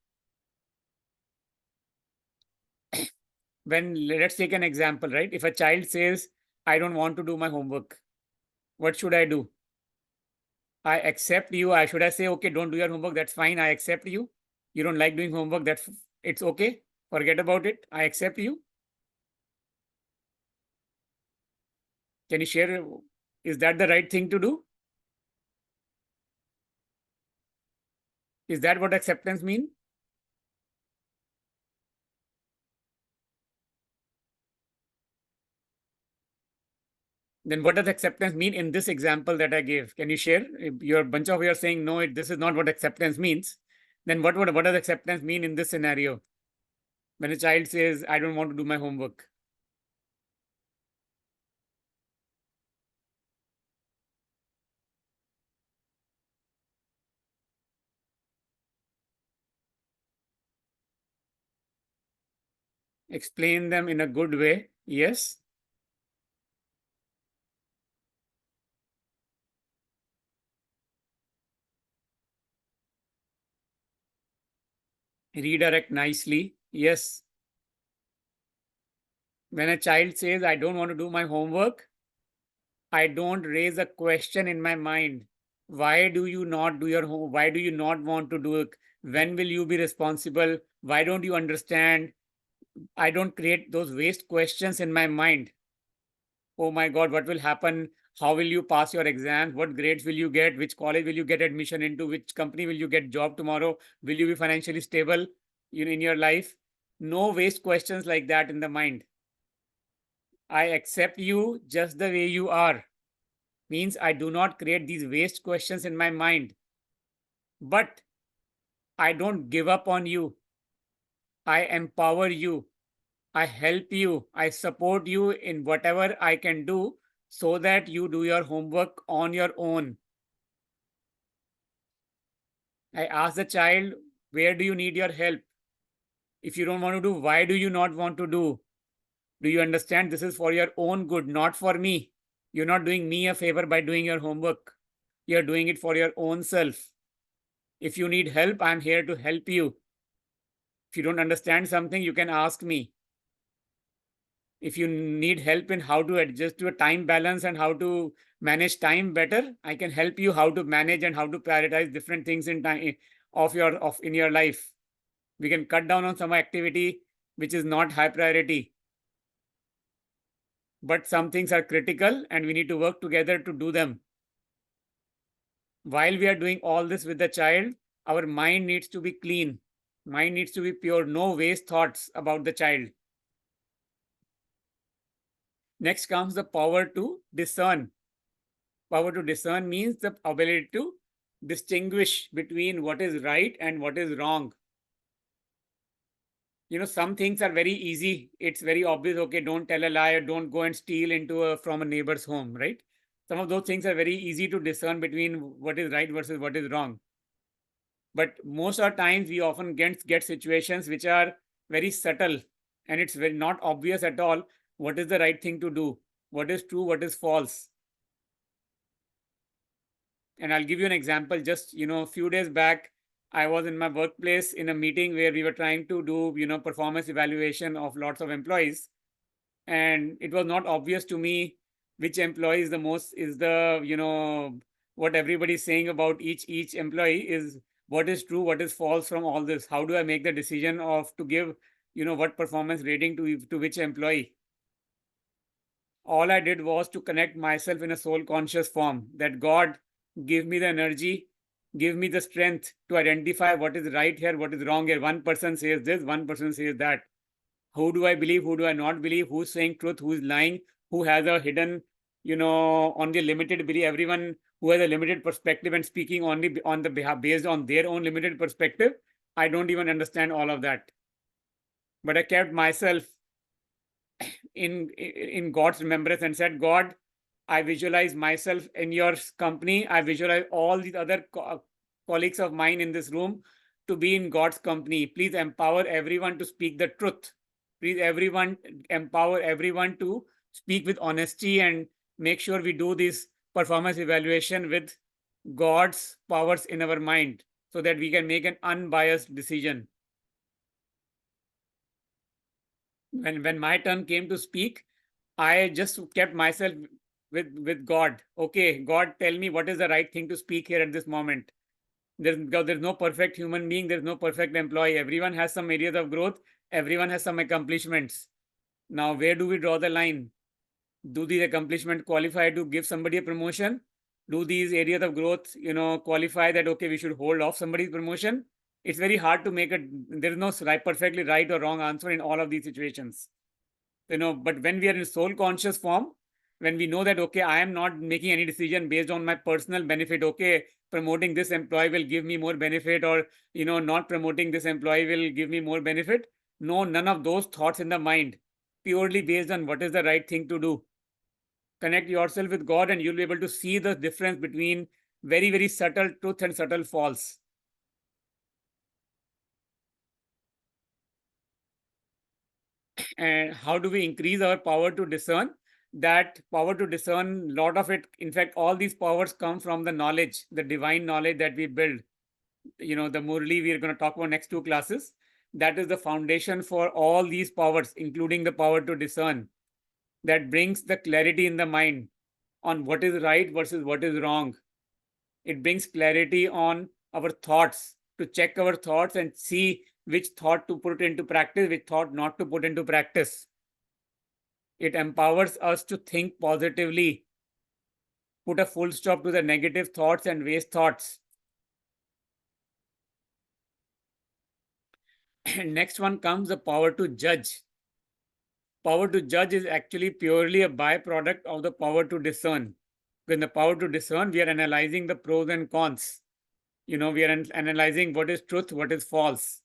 When let's take an example, right? If a child says, I don't want to do my homework, what should I do? I accept you. I should I say, okay, don't do your homework. That's fine. I accept you. You don't like doing homework. It's okay. Forget about it. I accept you. Can you share? Is that the right thing to do? Is that what acceptance mean? Then what does acceptance mean in this example that I gave? Can you share? If you're a bunch of you are saying no, this is not what acceptance means. Then what does acceptance mean in this scenario? When a child says, I don't want to do my homework. Explain them in a good way. Yes. Redirect nicely. Yes. When a child says, I don't want to do my homework, I don't raise a question in my mind. Why do you not do your home? Why do you not want to do it? When will you be responsible? Why don't you understand? I don't create those waste questions in my mind. Oh my God, what will happen? How will you pass your exams? What grades will you get? Which college will you get admission into? Which company will you get job tomorrow? Will you be financially stable in your life? No waste questions like that in the mind. I accept you just the way you are. Means I do not create these waste questions in my mind. But I don't give up on you. I empower you. I help you. I support you in whatever I can do so that you do your homework on your own. I ask the child, where do you need your help? If you don't want to do, why do you not want to do? Do you understand this is for your own good, not for me? You're not doing me a favor by doing your homework. You're doing it for your own self. If you need help, I'm here to help you. If you don't understand something, you can ask me. If you need help in how to adjust to a time balance and how to manage time better, I can help you how to manage and how to prioritize different things in time of in your life. We can cut down on some activity which is not high priority, but some things are critical and we need to work together to do them. While we are doing all this with the child, our mind needs to be clean. Mind needs to be pure, no waste thoughts about the child. Next comes the power to discern. Power to discern means the ability to distinguish between what is right and what is wrong. Some things are very easy. It's very obvious. Okay, don't tell a lie, or don't go and steal from a neighbor's home, right? Some of those things are very easy to discern between what is right versus what is wrong. But most of the times we often get situations which are very subtle, and it's very not obvious at all what is the right thing to do, what is true, what is false. And I'll give you an example. Just, a few days back, I was in my workplace in a meeting where we were trying to do, performance evaluation of lots of employees. And it was not obvious to me which employee is the most, is the, what everybody's saying about each employee is what is true, what is false from all this. How do I make the decision of to give, what performance rating to which employee? All I did was to connect myself in a soul conscious form, that God, give me the energy, give me the strength to identify what is right here, what is wrong here. One person says this, one person says that. Who do I believe? Who do I not believe? Who's saying truth? Who's lying? Who has a hidden, only limited belief? Everyone who has a limited perspective and speaking only on the behalf based on their own limited perspective. I don't even understand all of that. But I kept myself in God's remembrance and said, God, I visualize myself in your company. I visualize all these other colleagues of mine in this room to be in God's company. Please empower everyone to speak the truth. Please empower everyone to speak with honesty, and make sure we do this performance evaluation with God's powers in our mind so that we can make an unbiased decision. When my turn came to speak, I just kept myself with God. Okay, God, tell me what is the right thing to speak here at this moment. There's no perfect human being, there's no perfect employee. Everyone has some areas of growth, everyone has some accomplishments. Now, where do we draw the line? Do these accomplishments qualify to give somebody a promotion? Do these areas of growth, qualify that, okay, we should hold off somebody's promotion? It's very hard to make it. There's no perfectly right or wrong answer in all of these situations. But when we are in soul conscious form, when we know that, okay, I am not making any decision based on my personal benefit, okay, promoting this employee will give me more benefit, or, not promoting this employee will give me more benefit. No, none of those thoughts in the mind, purely based on what is the right thing to do. Connect yourself with God, and you'll be able to see the difference between very, very subtle truth and subtle false. And how do we increase our power to discern? That power to discern, lot of it, in fact, all these powers come from the knowledge, the divine knowledge that we build. The Murli we are going to talk about next two classes. That is the foundation for all these powers, including the power to discern. That brings the clarity in the mind on what is right versus what is wrong. It brings clarity on our thoughts, to check our thoughts and see which thought to put into practice, which thought not to put into practice. It empowers us to think positively, put a full stop to the negative thoughts and waste thoughts. And next one comes the power to judge. Power to judge is actually purely a byproduct of the power to discern. In the power to discern, we are analyzing the pros and cons. We are analyzing what is truth, what is false.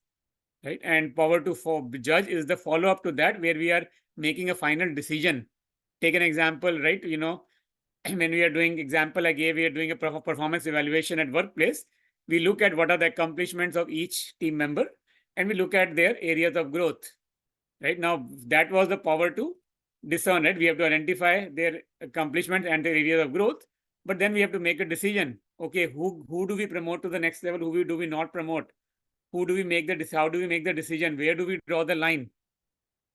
Right? And power to judge is the follow-up to that, where we are making a final decision. Take an example, right? When we are doing example I gave, we are doing a performance evaluation at workplace. We look at what are the accomplishments of each team member, and we look at their areas of growth. Right now, that was the power to discern it. We have to identify their accomplishments and their areas of growth, but then we have to make a decision. Okay, who do we promote to the next level? Who do we not promote? How do we make the decision? Where do we draw the line?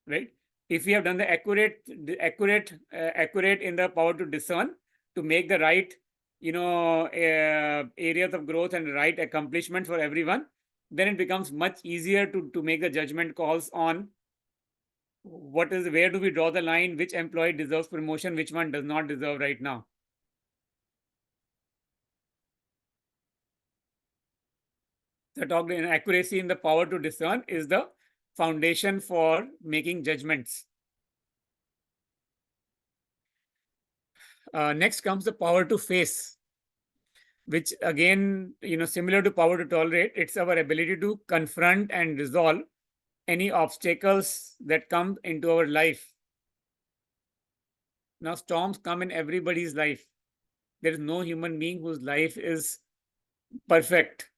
Right? If we have done the accurate in the power to discern, to make the right, areas of growth and right accomplishment for everyone, then it becomes much easier to make the judgment calls on where do we draw the line, which employee deserves promotion, which one does not deserve right now. The talk in accuracy in the power to discern is the foundation for making judgments. Next comes the power to face, which again, similar to power to tolerate, it's our ability to confront and resolve any obstacles that come into our life. Now, storms come in everybody's life. There is no human being whose life is perfect.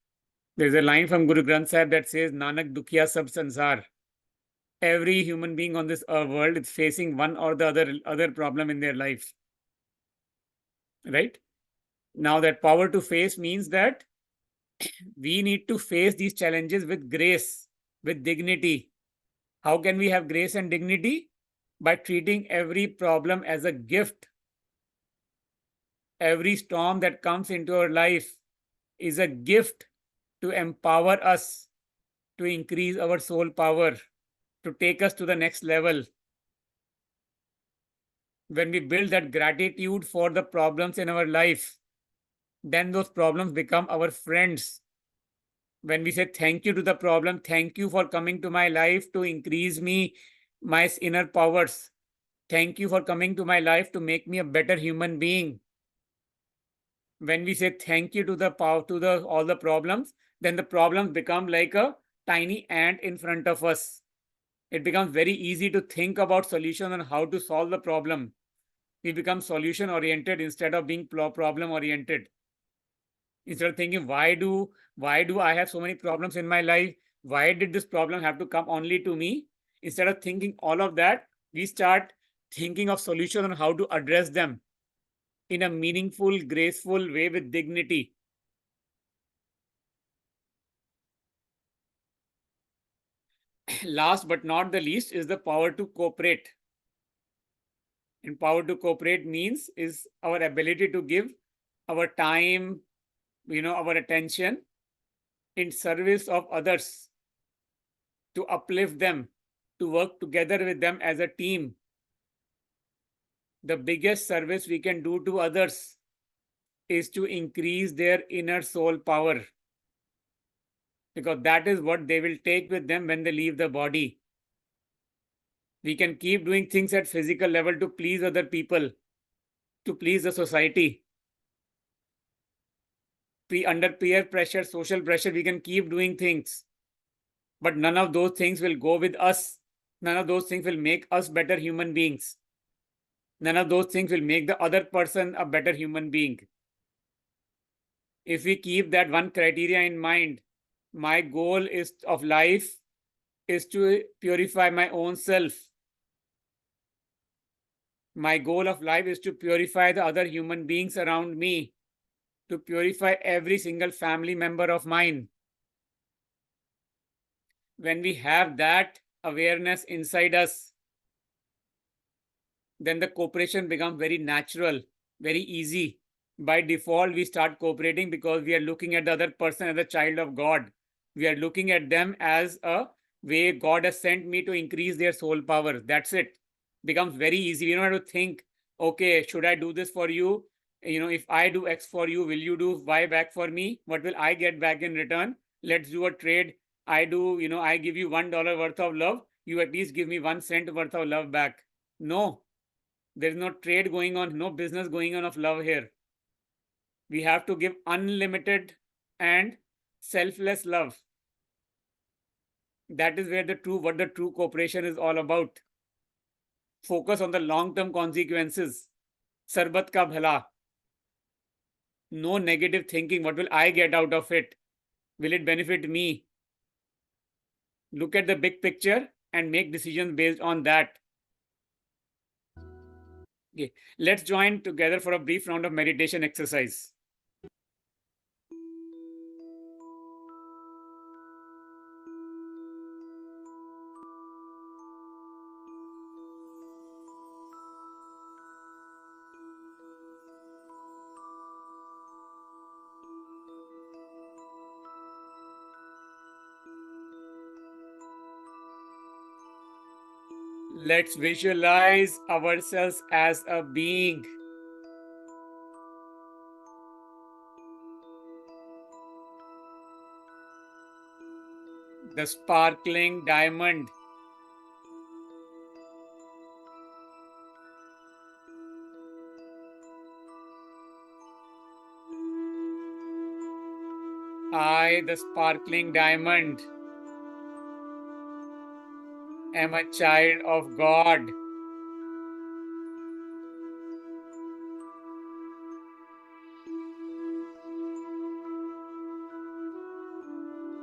There's a line from Guru Granth Sahib that says, Nanak Dukhiya Sab Sansar. Every human being on this world is facing one or the other problem in their life. Right? Now, that power to face means that we need to face these challenges with grace, with dignity. How can we have grace and dignity? By treating every problem as a gift. Every storm that comes into our life is a gift to empower us, to increase our soul power, to take us to the next level. When we build that gratitude for the problems in our life, then those problems become our friends. When we say thank you to the problem, thank you for coming to my life to increase me, my inner powers. Thank you for coming to my life to make me a better human being. When we say thank you to the power, to the all the problems, then the problems become like a tiny ant in front of us. It becomes very easy to think about solution and how to solve the problem. We become solution oriented instead of being problem oriented. Instead of thinking, why do I have so many problems in my life? Why did this problem have to come only to me? Instead of thinking all of that, we start thinking of solutions on how to address them in a meaningful, graceful way with dignity. Last but not the least is the power to cooperate. And power to cooperate means is our ability to give our time, our attention in service of others, to uplift them, to work together with them as a team. The biggest service we can do to others is to increase their inner soul power, because that is what they will take with them when they leave the body. We can keep doing things at physical level to please other people, to please the society. Under peer pressure, social pressure, we can keep doing things. But none of those things will go with us. None of those things will make us better human beings. None of those things will make the other person a better human being. If we keep that one criteria in mind, my goal is of life is to purify my own self. My goal of life is to purify the other human beings around me, to purify every single family member of mine. When we have that awareness inside us, then the cooperation becomes very natural, very easy. By default, we start cooperating because we are looking at the other person as a child of God. We are looking at them as a way God has sent me to increase their soul power. That's it. Becomes very easy. We don't have to think, okay, should I do this for you? If I do X for you, will you do Y back for me? What will I get back in return? Let's do a trade. I give you $1 worth of love. You at least give me 1 cent worth of love back. No, there is no trade going on, no business going on of love here. We have to give unlimited and selfless love. That is where what the true cooperation is all about. Focus on the long-term consequences. Sarbat ka bhala. No negative thinking. What will I get out of it? Will it benefit me? Look at the big picture and make decisions based on that. Okay. Let's join together for a brief round of meditation exercise. Let's visualize ourselves as a being. The sparkling diamond. I, the sparkling diamond, am a child of God.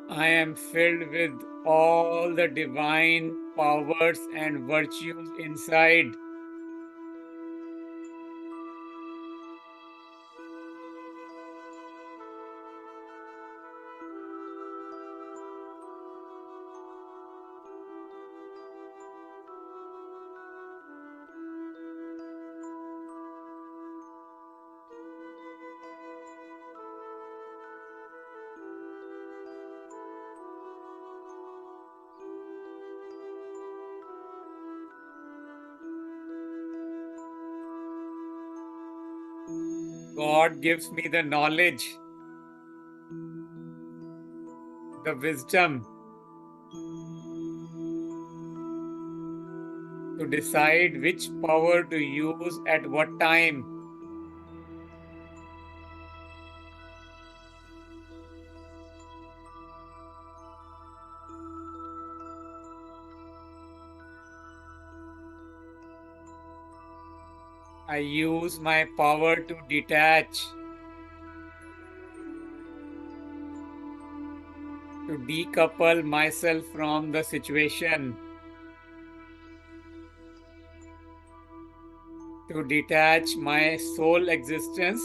I am filled with all the divine powers and virtues inside. God gives me the knowledge, the wisdom to decide which power to use at what time. I use my power to detach, to decouple myself from the situation, to detach my soul existence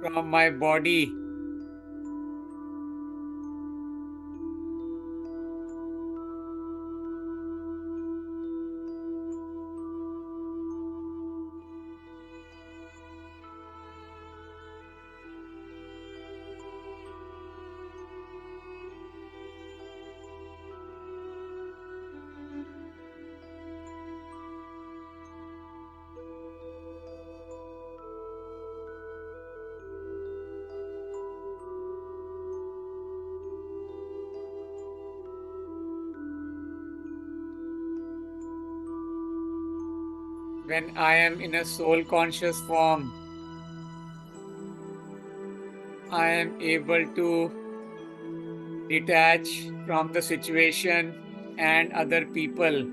from my body. When I am in a soul conscious form, I am able to detach from the situation and other people.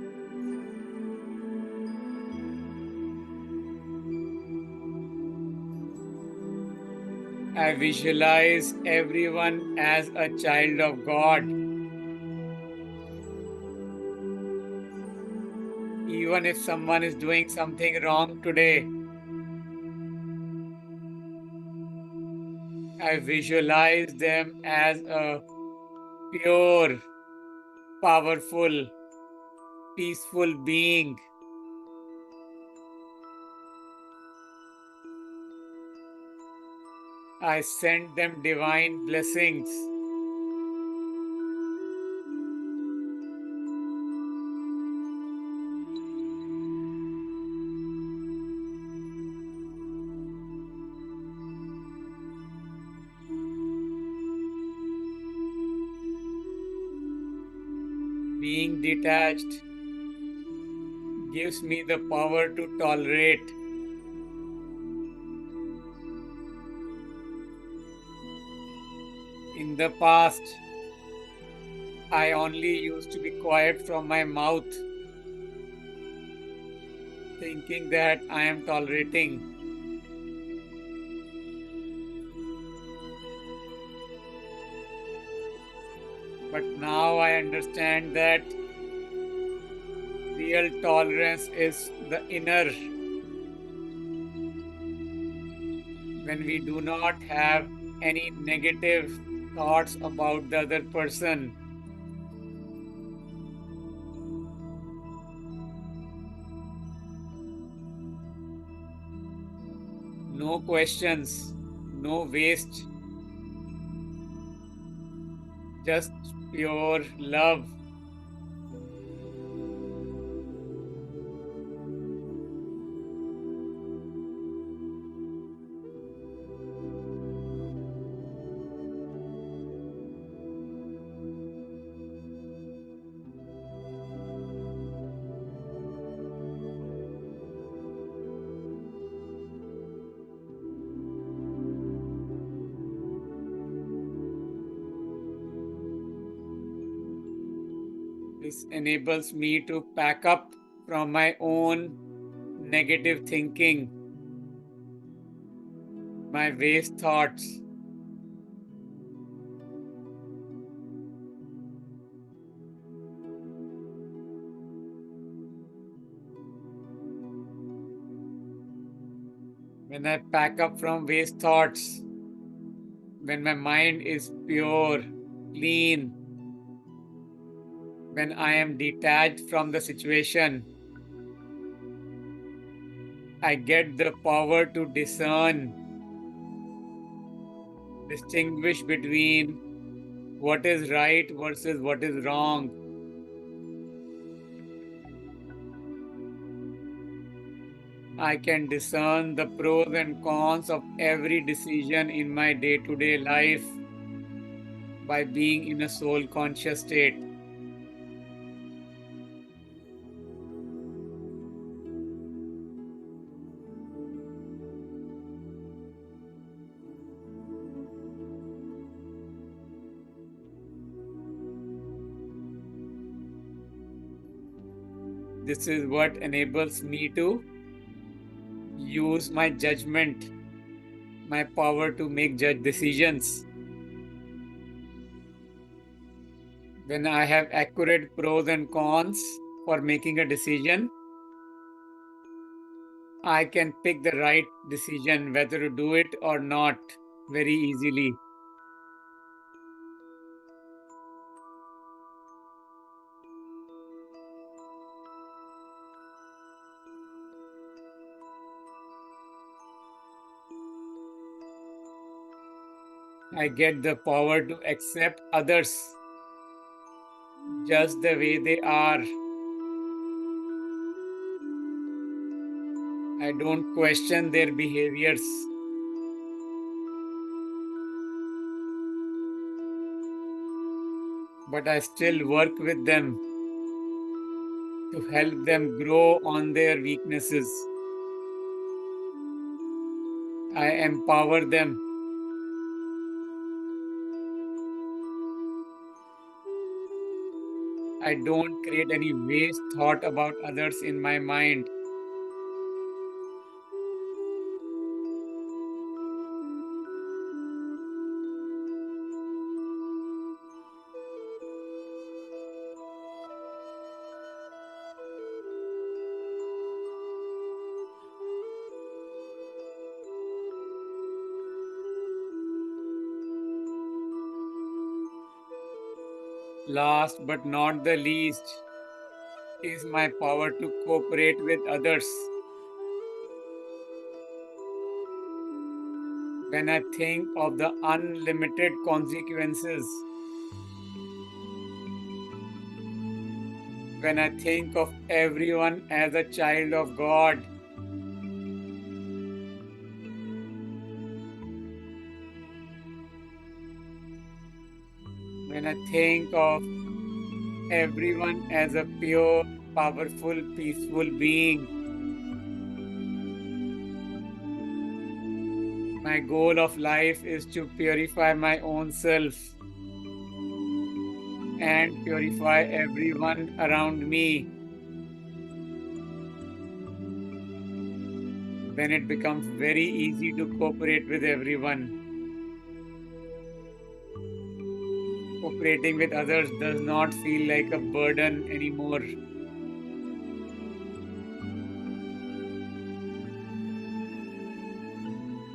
I visualize everyone as a child of God. Even if someone is doing something wrong today, I visualize them as a pure, powerful, peaceful being. I send them divine blessings. Being detached gives me the power to tolerate. In the past, I only used to be quiet from my mouth, thinking that I am tolerating. But now I understand that real tolerance is the inner. When we do not have any negative thoughts about the other person, no questions, no waste, just pure love. This enables me to pack up from my own negative thinking, my waste thoughts. when I pack up from waste thoughts, when my mind is pure, clean, when I am detached from the situation, I get the power to discern, distinguish between what is right versus what is wrong. I can discern the pros and cons of every decision in my day-to-day life by being in a soul conscious state. This is what enables me to use my judgment, my power to make judge decisions. When I have accurate pros and cons for making a decision, I can pick the right decision whether to do it or not very easily. I get the power to accept others just the way they are. I don't question their behaviors. But I still work with them to help them grow on their weaknesses. I empower them. I don't create any waste thought about others in my mind. Last but not the least is my power to cooperate with others. When I think of the unlimited consequences, when I think of everyone as a child of God, when I think of everyone as a pure, powerful, peaceful being, my goal of life is to purify my own self and purify everyone around me. Then it becomes very easy to cooperate with everyone. Cooperating with others does not feel like a burden anymore.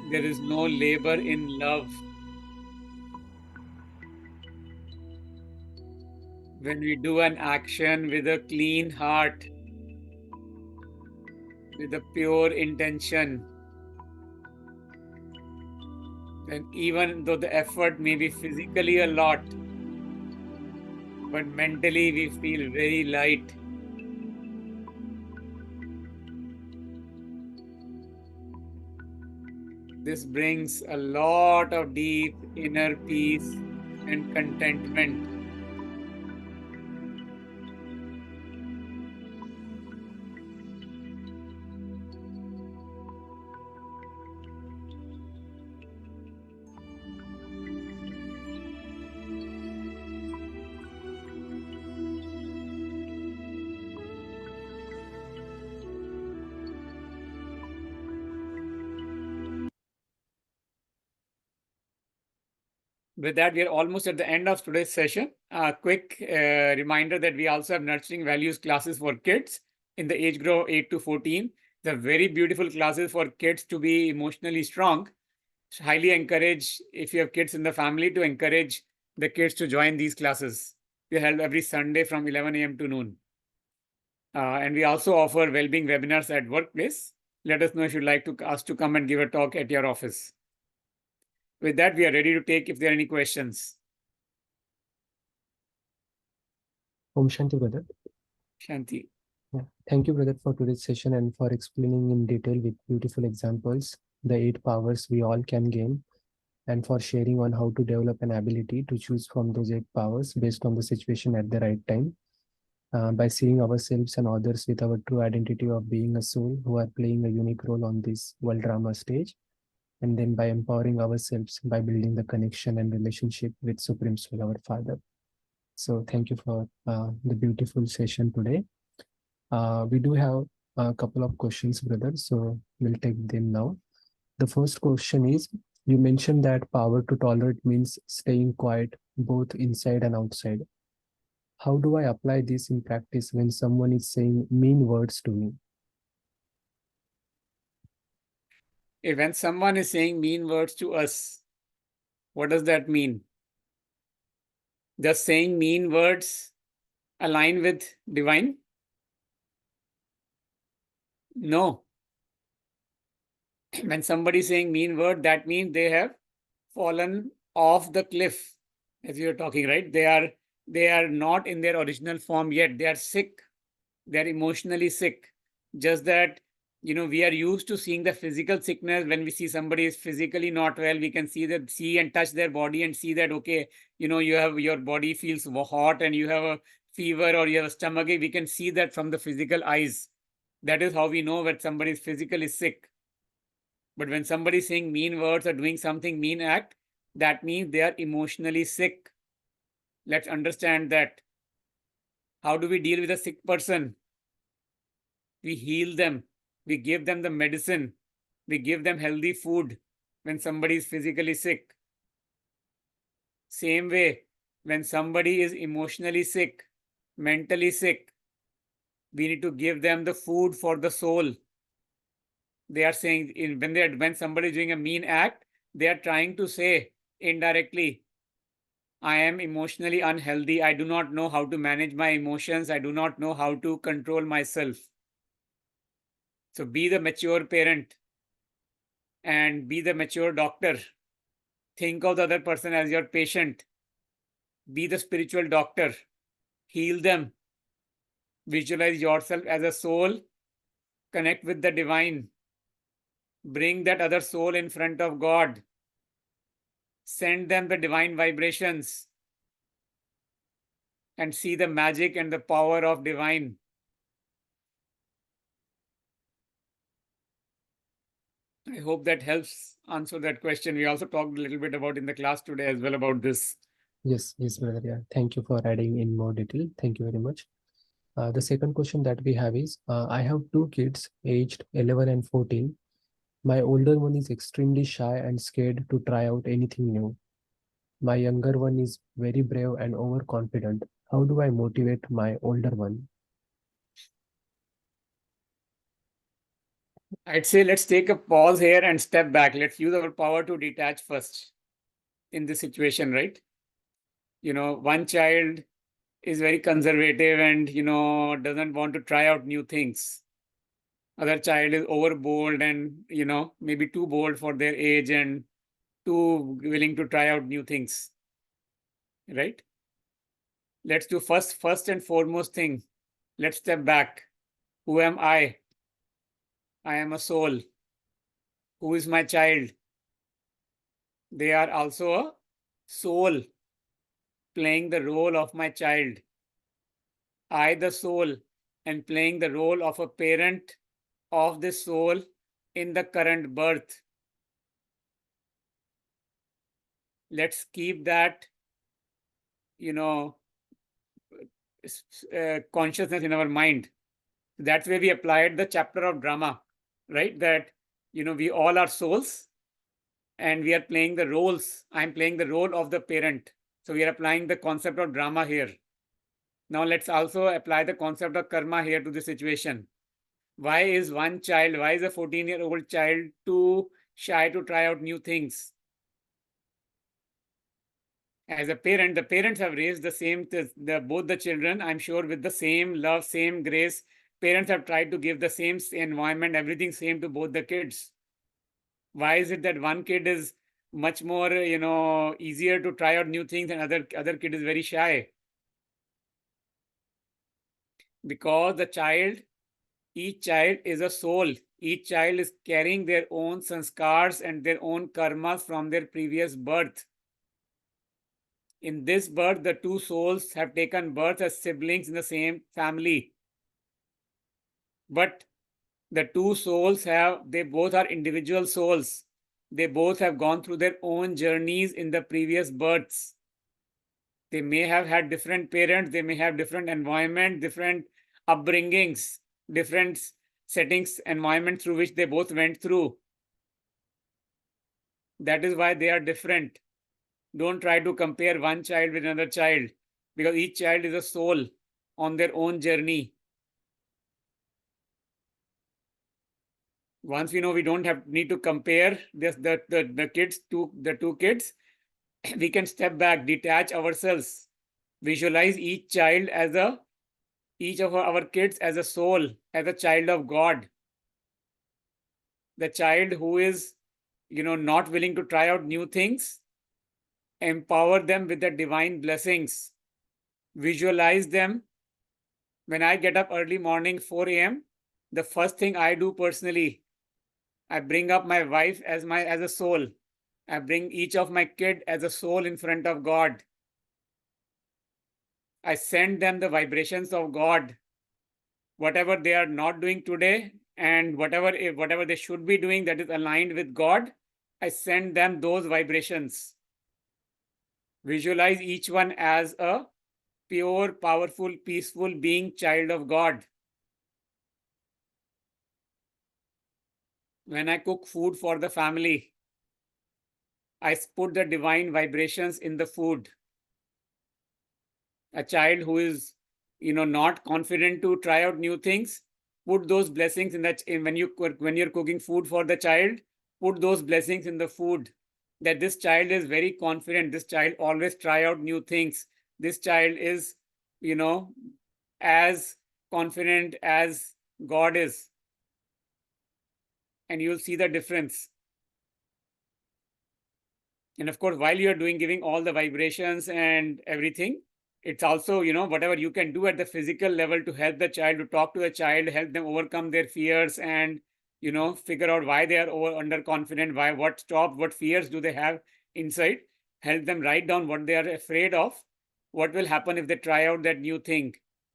There is no labor in love. When we do an action with a clean heart, with a pure intention, then even though the effort may be physically a lot, but mentally we feel very light. This brings a lot of deep inner peace and contentment. With that, we are almost at the end of today's session. A quick reminder that we also have nurturing values classes for kids in the age group 8 to 14. They're very beautiful classes for kids to be emotionally strong. Highly encourage, if you have kids in the family, to encourage the kids to join these classes. We held every Sunday from 11 a.m. to noon. And we also offer well-being webinars at workplace. Let us know if you'd like us to come and give a talk at your office. With that, we are ready to take if there are any questions. Om Shanti, brother. Shanti. Yeah. Thank you, brother, for today's session and for explaining in detail with beautiful examples the 8 powers we all can gain, and for sharing on how to develop an ability to choose from those 8 powers based on the situation at the right time. By seeing ourselves and others with our true identity of being a soul who are playing a unique role on this world drama stage, and then by empowering ourselves by building the connection and relationship with Supreme Soul, our Father. So thank you for the beautiful session today. We do have a couple of questions, brother, so we'll take them now. The first question is, you mentioned that power to tolerate means staying quiet both inside and outside. How do I apply this in practice when someone is saying mean words to me? When someone is saying mean words to us, what does that mean? Does saying mean words align with divine? No. When somebody is saying mean word, that means they have fallen off the cliff, as you are talking, right? They are not in their original form yet. They are sick. They are emotionally sick. Just that, we are used to seeing the physical sickness. When we see somebody is physically not well, we can see and touch their body and see that, okay, you have, your body feels hot and you have a fever or you have a stomachache. We can see that from the physical eyes. That is how we know that somebody is physically sick. But when somebody is saying mean words or doing something mean act, that means they are emotionally sick. Let's understand that. How do we deal with a sick person? We heal them. We give them the medicine. We give them healthy food when somebody is physically sick. Same way, when somebody is emotionally sick, mentally sick, we need to give them the food for the soul. They are saying, when somebody is doing a mean act, they are trying to say indirectly, I am emotionally unhealthy. I do not know how to manage my emotions. I do not know how to control myself. So be the mature parent and be the mature doctor. Think of the other person as your patient. Be the spiritual doctor. Heal them. Visualize yourself as a soul. Connect with the divine. Bring that other soul in front of God. Send them the divine vibrations and see the magic and the power of divine. I hope that helps answer that question. We also talked a little bit about in the class today as well about this. Yes, brother. Yeah. Thank you for adding in more detail. Thank you very much. The second question that we have is, I have 2 kids aged 11 and 14. My older one is extremely shy and scared to try out anything new. My younger one is very brave and overconfident. How do I motivate my older one? I'd say let's take a pause here and step back. Let's use our power to detach first in this situation, right? One child is very conservative and, doesn't want to try out new things. Other child is over bold and, maybe too bold for their age and too willing to try out new things, right? Let's do first and foremost thing. Let's step back. Who am I? I am a soul. Who is my child? They are also a soul playing the role of my child. I, the soul, am playing the role of a parent of this soul in the current birth. Let's keep that, consciousness in our mind. That's where we applied the chapter of drama, right? That, we all are souls and we are playing the roles. I'm playing the role of the parent. So we are applying the concept of drama here. Now let's also apply the concept of karma here to the situation. Why is a 14-year-old child too shy to try out new things? As a parent, the parents have raised both the children, I'm sure, with the same love, same grace. Parents have tried to give the same environment, everything same to both the kids. Why is it that one kid is much more, easier to try out new things and other kid is very shy? Because each child is a soul. Each child is carrying their own sanskars and their own karmas from their previous birth. In this birth, the two souls have taken birth as siblings in the same family. But the two souls they both are individual souls. They both have gone through their own journeys in the previous births. They may have had different parents, they may have different environment, different upbringings, different settings, environment through which they both went through. That is why they are different. Don't try to compare one child with another child, because each child is a soul on their own journey. Once we know we don't need to compare the two kids, we can step back, detach ourselves, visualize each of our kids as a soul, as a child of God. The child who is, not willing to try out new things, empower them with the divine blessings. Visualize them. When I get up early morning, 4 a.m., the first thing I do personally, I bring up my wife as a soul. I bring each of my kid as a soul in front of God. I send them the vibrations of God. Whatever they are not doing today and whatever they should be doing that is aligned with God, I send them those vibrations. Visualize each one as a pure, powerful, peaceful being, child of God. When I cook food for the family, I put the divine vibrations in the food. A child who is, not confident to try out new things, put those blessings when you're cooking food for the child, put those blessings in the food. That this child is very confident. This child always try out new things. This child is, as confident as God is. And you'll see the difference. And of course, while you're giving all the vibrations and everything, it's also, whatever you can do at the physical level to help the child, to talk to the child, help them overcome their fears and, figure out why they are underconfident, what fears do they have inside, help them write down what they are afraid of, what will happen if they try out that new thing,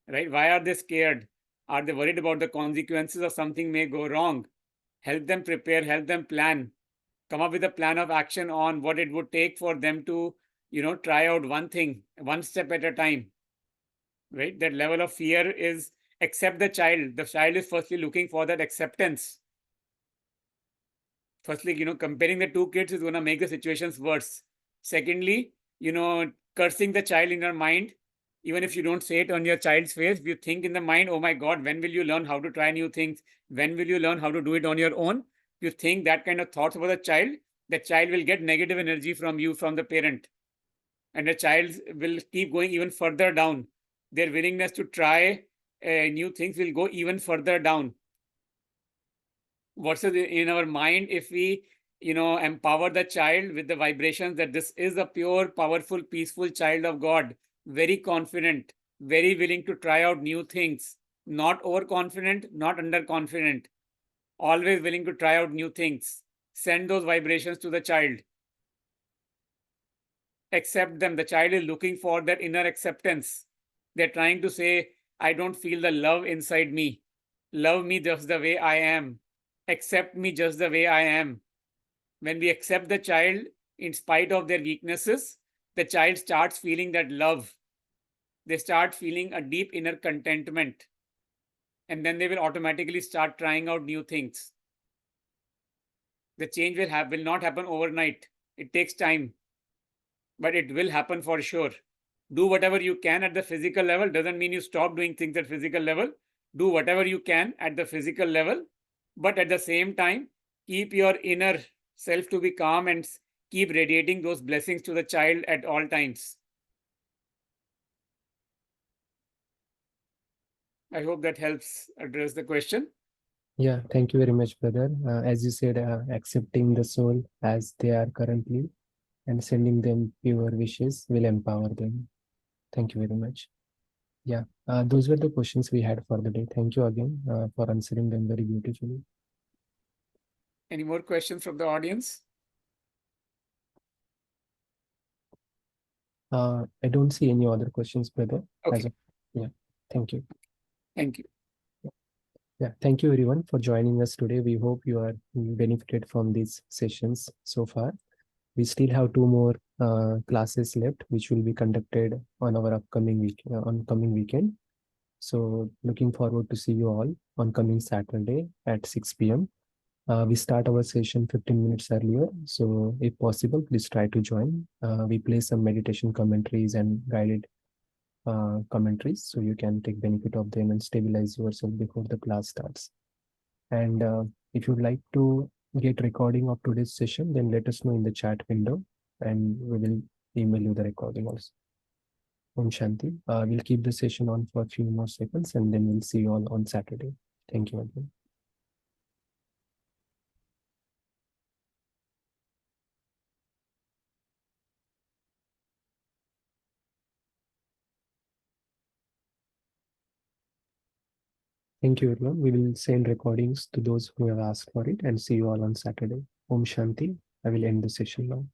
right? Why are they scared? Are they worried about the consequences of something may go wrong? Help them prepare, help them plan, come up with a plan of action on what it would take for them to, try out one thing, one step at a time, right? That level of fear is accept the child. The child is firstly looking for that acceptance. Firstly, comparing the two kids is going to make the situations worse. Secondly, cursing the child in your mind, even if you don't say it on your child's face, if you think in the mind, oh my God, when will you learn how to try new things? When will you learn how to do it on your own? You think that kind of thoughts about the child will get negative energy from you, from the parent. And the child will keep going even further down. Their willingness to try new things will go even further down. Versus in our mind, if we, empower the child with the vibrations that this is a pure, powerful, peaceful child of God, very confident, very willing to try out new things, not overconfident, not underconfident, always willing to try out new things. Send those vibrations to the child. Accept them. The child is looking for that inner acceptance. They're trying to say, I don't feel the love inside me. Love me just the way I am. Accept me just the way I am. When we accept the child in spite of their weaknesses, the child starts feeling that love. They start feeling a deep inner contentment. And then they will automatically start trying out new things. The change will not happen overnight. It takes time. But it will happen for sure. Do whatever you can at the physical level. Doesn't mean you stop doing things at physical level. do whatever you can at the physical level, but at the same time, keep your inner self to be calm and keep radiating those blessings to the child at all times. I hope that helps address the question. Yeah, thank you very much, brother. As you said, accepting the soul as they are currently and sending them pure wishes will empower them. Thank you very much. Yeah, those were the questions we had for the day. Thank you again for answering them very beautifully. Any more questions from the audience? I don't see any other questions, brother. Okay. Yeah, thank you. Thank you. Yeah, thank you everyone for joining us today. We hope you are benefited from these sessions so far. We still have two more classes left, which will be conducted on our upcoming weekend. So looking forward to see you all on coming Saturday at 6 p.m. We start our session 15 minutes earlier. So if possible, please try to join. We play some meditation commentaries and guided commentaries, so you can take benefit of them and stabilize yourself before the class starts. And if you'd like to get recording of today's session, then let us know in the chat window and we will email you the recording also. Om Shanti. We'll keep the session on for a few more seconds and then we'll see you all on Saturday. Thank you again. Thank you, everyone. We will send recordings to those who have asked for it and see you all on Saturday. Om Shanti. I will end the session now.